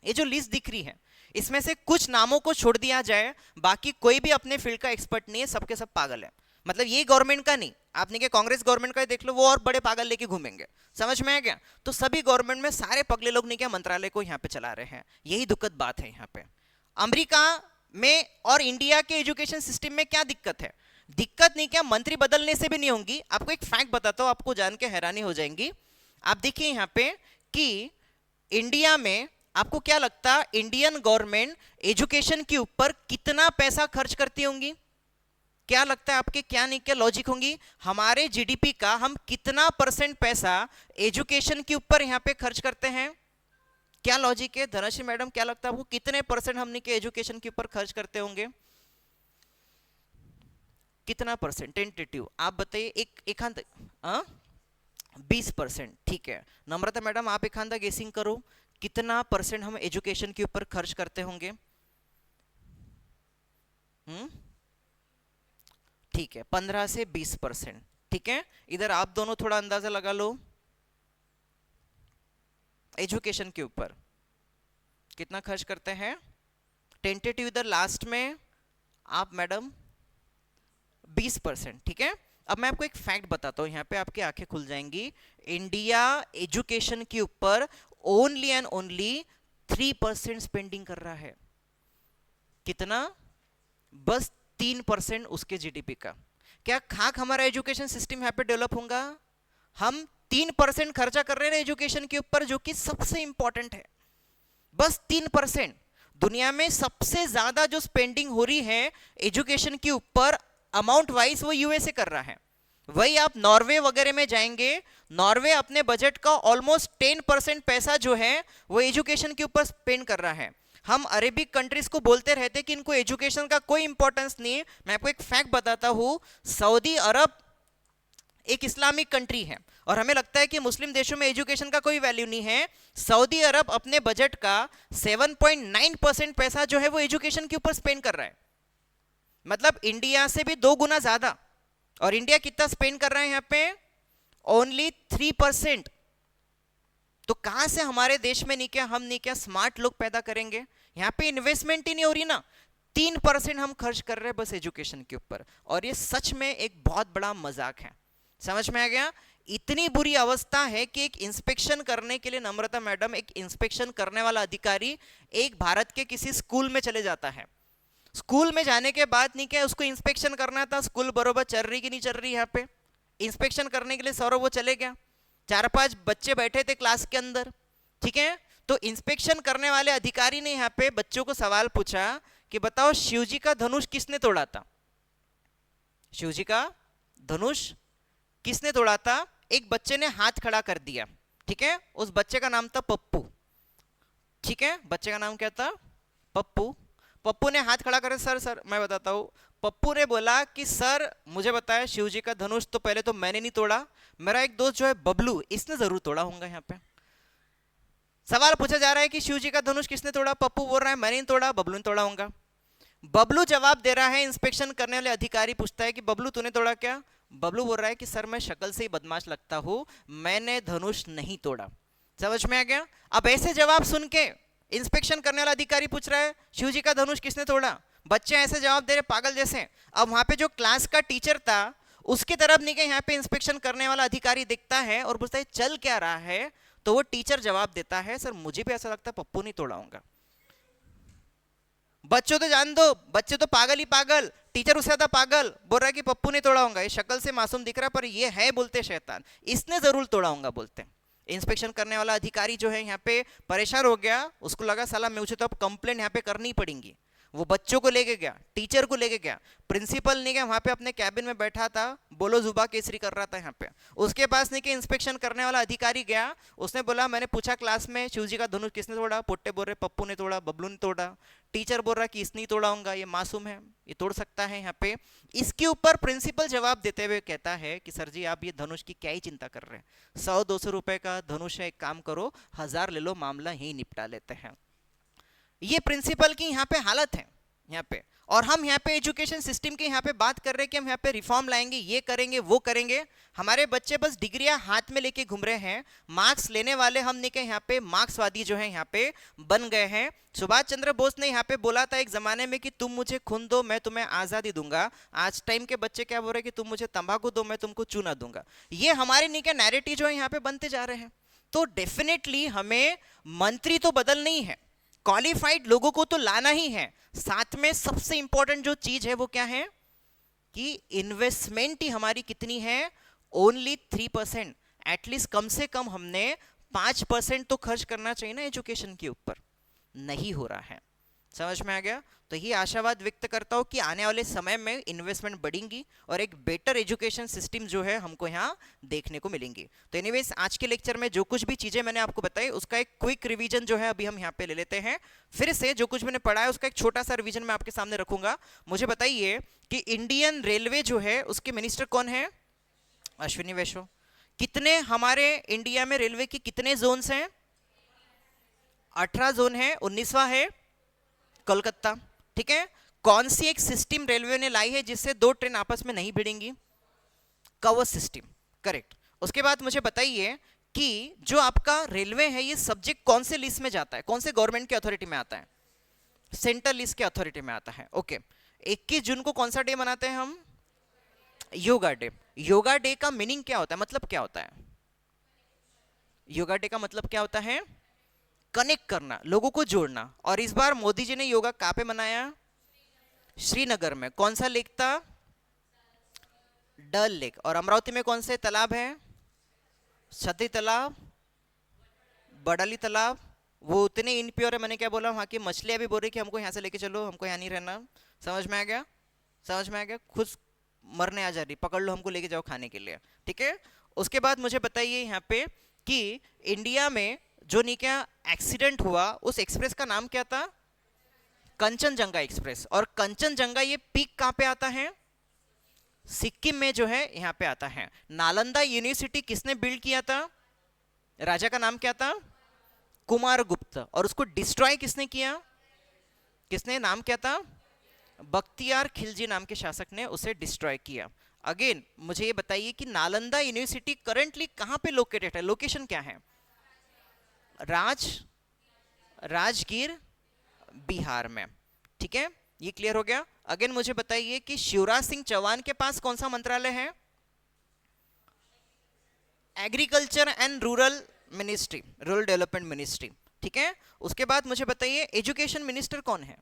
ये जो लिस्ट दिख रही है इसमें से कुछ नामों को छोड़ दिया जाए, बाकी कोई भी अपने फील्ड का एक्सपर्ट नहीं है, सबके सब पागल है। मतलब ये गवर्नमेंट का नहीं, आपने क्या कांग्रेस गवर्नमेंट का देख लो, वो और बड़े पागल लेके घूमेंगे, समझ में आ गया। तो सभी गवर्नमेंट में सारे पगले लोग नहीं क्या मंत्रालय को यहाँ पे चला रहे हैं, यही दुखद बात है। यहाँ पे अमेरिका में और इंडिया के एजुकेशन सिस्टम में क्या दिक्कत है, दिक्कत नहीं क्या मंत्री बदलने से भी नहीं होंगी। आपको एक फैक्ट बताता हूं, आपको जान के हैरानी हो जाएंगी। आप देखिए यहाँ पे कि इंडिया में आपको क्या लगता, इंडियन गवर्नमेंट एजुकेशन के ऊपर कितना पैसा खर्च करती होंगी, क्या लगता है आपके, क्या नहीं क्या लॉजिक होंगी। हमारे जीडीपी का हम कितना % पैसा एजुकेशन के ऊपर यहाँ पे खर्च करते हैं, क्या लॉजिक है धनश्री मैडम, क्या लगता है आपको कितने % हमने के एजुकेशन के ऊपर खर्च करते होंगे, कितना %, टेंटेटिव आप बताइए। एक 20%, ठीक है। नम्रता मैडम आप एक गेसिंग करो, कितना % हम एजुकेशन के ऊपर खर्च करते होंगे। ठीक है, 15 से 20%, ठीक है। इधर आप दोनों थोड़ा अंदाजा लगा लो, एजुकेशन के ऊपर कितना खर्च करते हैं। टेंटेटिव इधर लास्ट में आप मैडम 20%, ठीक है। अब मैं आपको एक फैक्ट बताता हूं, यहाँ पे आपकी आंखें खुल जाएंगी। इंडिया एजुकेशन के ऊपर ओनली एंड ओनली 3% स्पेंडिंग कर रहा है। कितना, बस 3% उसके जीडीपी का। क्या खाक हमारा एजुकेशन सिस्टम यहाँ पे डेवलप होगा, हम 3% खर्चा कर रहे हैं एजुकेशन के ऊपर, जो कि सबसे इंपॉर्टेंट है, बस 3%। दुनिया में सबसे ज्यादा जो स्पेंडिंग हो रही है एजुकेशन के ऊपर अमाउंट वाइज, वो यूएसए कर रहा है। वही आप नॉर्वे वगैरह में जाएंगे, नॉर्वे अपने बजट का ऑलमोस्ट 10% पैसा जो है वो एजुकेशन के ऊपर स्पेंड कर रहा है। हम अरेबिक कंट्रीज को बोलते रहते कि इनको एजुकेशन का कोई इंपॉर्टेंस नहीं है। मैं आपको एक फैक्ट बताता हूं, सऊदी अरब एक इस्लामिक कंट्री है और हमें लगता है कि मुस्लिम देशों में एजुकेशन का कोई वैल्यू नहीं है। सऊदी अरब अपने बजट का 7.9% पैसा जो है वो एजुकेशन के ऊपर स्पेंड कर रहा है। मतलब इंडिया से भी 2 गुना ज्यादा। और इंडिया कितना स्पेंड कर रहा है यहाँ पे? ओनली 3%। तो कहां से हमारे देश में नहीं क्या हम नहीं क्या स्मार्ट लोग पैदा करेंगे? यहाँ पे इन्वेस्टमेंट ही नहीं हो रही ना। 3% हम खर्च कर रहे हैं बस एजुकेशन के ऊपर, और ये सच में एक बहुत बड़ा मजाक है। समझ में आ गया? इतनी बुरी अवस्था है कि एक इंस्पेक्शन करने के लिए, नम्रता मैडम, एक इंस्पेक्शन करने वाला अधिकारी एक भारत के किसी स्कूल में चले जाता है। स्कूल में जाने के बाद नहीं क्या उसको इंस्पेक्शन करना था, स्कूल बरोबर चल रही कि नहीं चल रही। यहाँ पे इंस्पेक्शन करने के लिए सौरभ वो चले गया, 4-5 बच्चे बैठे थे क्लास के अंदर, ठीक है। तो इंस्पेक्शन करने वाले अधिकारी ने यहाँ पे बच्चों को सवाल पूछा कि बताओ शिवजी का धनुष किसने तोड़ा था? शिवजी का धनुष किसने तोड़ा था? एक बच्चे ने हाथ खड़ा कर दिया, ठीक है। उस बच्चे का नाम था पप्पू, ठीक है। बच्चे का नाम क्या था? पप्पू। पप्पू ने हाथ खड़ा कर, सर सर मैं बताता हूँ। पप्पू ने बोला कि सर मुझे बताया शिवजी का धनुष तो पहले तो मैंने नहीं तोड़ा, मेरा एक दोस्त जो है बबलू, इसने जरूर तोड़ा होगा। यहाँ पे सवाल पूछा जा रहा है कि शिवजी का धनुष किसने तोड़ा? पप्पू बोल रहा है मैंने नहीं तोड़ा, बबलू ने तोड़ा होगा। बबलू जवाब दे रहा है, इंस्पेक्शन करने वाले अधिकारी पूछता है कि बबलू तूने तोड़ा क्या? बबलू बोल रहा है कि सर मैं शक्ल से ही बदमाश लगता हूं, मैंने धनुष नहीं तोड़ा। समझ में आ गया? अब ऐसे जवाब सुन के इंस्पेक्शन करने वाला अधिकारी पूछ रहा है शिवजी का धनुष किसने तोड़ा? बच्चे ऐसे जवाब दे रहे पागल जैसे। अब वहां पे जो क्लास का टीचर था उसकी तरफ नहीं गए, यहाँ पे इंस्पेक्शन करने वाला अधिकारी दिखता है और पूछता है चल क्या रहा है? तो वो टीचर जवाब देता है सर मुझे भी ऐसा लगता है पप्पू नहीं तोड़ा होगा। बच्चों तो जान दो, बच्चे तो पागल ही पागल, टीचर उससे ज्यादा पागल, बोल रहा है कि पप्पू ने तोड़ा होगा, ये शक्ल से मासूम दिख रहा है पर ये है बोलते शैतान, इसने जरूर तोड़ा होगा बोलते। इंस्पेक्शन करने वाला अधिकारी जो है यहाँ पे परेशान हो गया, उसको लगा साला मुझे तो अब कंप्लेंट यहाँ पे करनी पड़ेगी। वो बच्चों को लेके गया, टीचर को लेके गया, प्रिंसिपल नहीं गया, वहां पे अपने कैबिन में बैठा था, बोलो जुबा केसरी कर रहा था यहाँ पे। उसके पास नहीं कि इंस्पेक्शन करने वाला अधिकारी गया, उसने बोला मैंने पूछा क्लास में शिवजी का धनुष किसने तोड़ा? पोट्टे बोल रहे पप्पू ने तोड़ा, बबलू ने तोड़ा। टीचर बोल रहा कि इसने तोड़ा होगा, ये मासूम है, ये तोड़ सकता है यहाँ पे। इसके ऊपर प्रिंसिपल जवाब देते हुए कहता है कि सर जी आप ये धनुष की क्या ही चिंता कर रहे हैं, 100-200 रुपए का धनुष है, एक काम करो 1000 ले लो, मामला यही निपटा लेते हैं। ये प्रिंसिपल की यहाँ पे हालत है यहाँ पे। और हम यहाँ पे एजुकेशन सिस्टम की यहाँ पे बात कर रहे हैं कि हम यहाँ पे रिफॉर्म लाएंगे, ये करेंगे वो करेंगे। हमारे बच्चे बस डिग्रियां हाथ में लेके घूम रहे हैं, मार्क्स लेने वाले हम नहीं के यहाँ पे मार्क्सवादी जो है यहाँ पे बन गए हैं। सुभाष चंद्र बोस ने यहाँ पे बोला था एक जमाने में कि तुम मुझे खून दो मैं तुम्हें आजादी दूंगा। आज टाइम के बच्चे क्या बोल रहे हैं कि तुम मुझे तंबाकू दो मैं तुमको चूना दूंगा। ये हमारे नहीं के नैरेटिव जो है यहाँ पे बनते जा रहे हैं। तो डेफिनेटली हमें मंत्री तो बदलना ही है, क्वालिफाइड लोगों को तो लाना ही है। साथ में सबसे इंपॉर्टेंट जो चीज है वो क्या है कि इन्वेस्टमेंट ही हमारी कितनी है? ओनली 3%। एटलीस्ट कम से कम हमने 5% तो खर्च करना चाहिए ना एजुकेशन के ऊपर, नहीं हो रहा है। समझ में आ गया? तो ये आशावाद व्यक्त करता हूँ कि आने वाले समय में इन्वेस्टमेंट बढ़ेंगी और एक बेटर एजुकेशन सिस्टम जो है हमको यहाँ देखने को मिलेंगी। तो एनीवेज आज के लेक्चर में जो कुछ भी चीज़ें मैंने आपको बताई उसका एक क्विक रिवीजन जो है अभी हम यहाँ पे ले लेते हैं। फिर से जो कुछ मैंने पढ़ा है उसका एक छोटा सा रिवीजन मैं आपके सामने रखूंगा। मुझे बताइए कि इंडियन रेलवे जो है उसके मिनिस्टर कौन है? अश्विनी वैष्णव। कितने हमारे इंडिया में रेलवे की कितने जोन्स हैं? 18 जोन है, 19वां है कोलकाता, ठीक है। कौन सी एक सिस्टम रेलवे ने लाई है जिससे 2 ट्रेन आपस में नहीं भिड़ेंगी? Cover system, correct. उसके बाद मुझे बताइए कि जो आपका रेलवे है ये सब्जेक्ट कौन से लिस्ट में जाता है, कौन से गवर्नमेंट की अथॉरिटी में आता है? सेंट्रल लिस्ट के अथॉरिटी में आता है, ओके। 21 जून को कौन सा डे मनाते हैं हम? योगा डे। योगा डे का मीनिंग क्या होता है, मतलब क्या होता है? योगा डे का मतलब क्या होता है? कनेक्ट करना, लोगों को जोड़ना। और इस बार मोदी जी ने योगा कहाँ पे मनाया? श्रीनगर में। कौन सा लेक था? डल लेक। और अमरावती में कौन से तालाब है? सती तालाब, बडाली तालाब। वो उतने इनप्योर है, मैंने क्या बोला, वहां की मछलियां भी बोल रही कि हमको यहाँ से लेके चलो, हमको यहाँ नहीं रहना। समझ में आ गया? समझ में आ गया? खुद मरने आ जा रही, पकड़ लो हमको लेके जाओ खाने के लिए, ठीक है। उसके बाद मुझे बताइए यहाँ पे कि इंडिया में जो नहीं क्या एक्सीडेंट हुआ उस एक्सप्रेस का नाम क्या था? कंचनजंगा एक्सप्रेस। और कंचनजंगा ये पीक कहाँ पे आता है? सिक्किम में जो है यहाँ पे आता है। नालंदा यूनिवर्सिटी किसने बिल्ड किया था? राजा का नाम क्या था? कुमारगुप्त। और उसको डिस्ट्रॉय किसने किया? किसने, नाम क्या था? बख्तियार खिलजी नाम के शासक ने उसे डिस्ट्रॉय किया। अगेन मुझे ये बताइए कि नालंदा यूनिवर्सिटी करंटली कहाँ पे लोकेटेड है, लोकेशन क्या है? राज राजगीर, बिहार में। ठीक है, ये क्लियर हो गया। अगेन मुझे बताइए कि शिवराज सिंह चौहान के पास कौन सा मंत्रालय है? Agriculture and rural ministry, rural development ministry. ठीक है, उसके बाद मुझे बताइए एजुकेशन मिनिस्टर कौन है?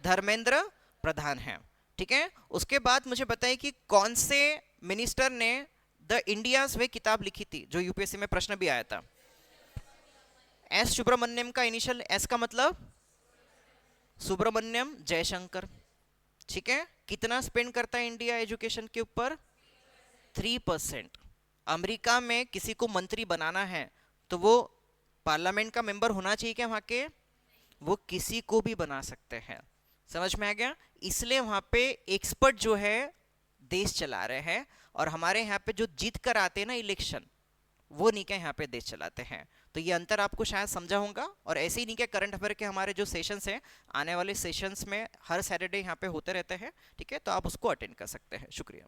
धर्मेंद्र प्रधान है। ठीक है, उसके बाद मुझे बताइए कि कौन से मिनिस्टर ने द इंडियाज वे किताब लिखी थी, जो यूपीएससी में प्रश्न भी आया था? एस सुब्रमण्यम का इनिशियल एस का मतलब सुब्रमण्यम जयशंकर। ठीक है, कितना स्पेंड करता है इंडिया एजुकेशन के ऊपर? 3%। अमेरिका में किसी को मंत्री बनाना है तो वो पार्लियामेंट का मेंबर होना चाहिए क्या वहाँ के? वो किसी को भी बना सकते हैं। समझ में आ गया? इसलिए वहाँ पे एक्सपर्ट जो है देश चला रहे हैं, और हमारे यहाँ पे जो जीत कर आते हैं ना इलेक्शन, वो नहीं क्या यहाँ पे देश चलाते हैं। तो ये अंतर आपको शायद समझा होगा। और ऐसे ही नहीं क्या करंट अफेयर के हमारे जो सेशंस हैं, आने वाले सेशंस में हर सैटरडे यहाँ पे होते रहते हैं। ठीक है, तो आप उसको अटेंड कर सकते हैं। शुक्रिया।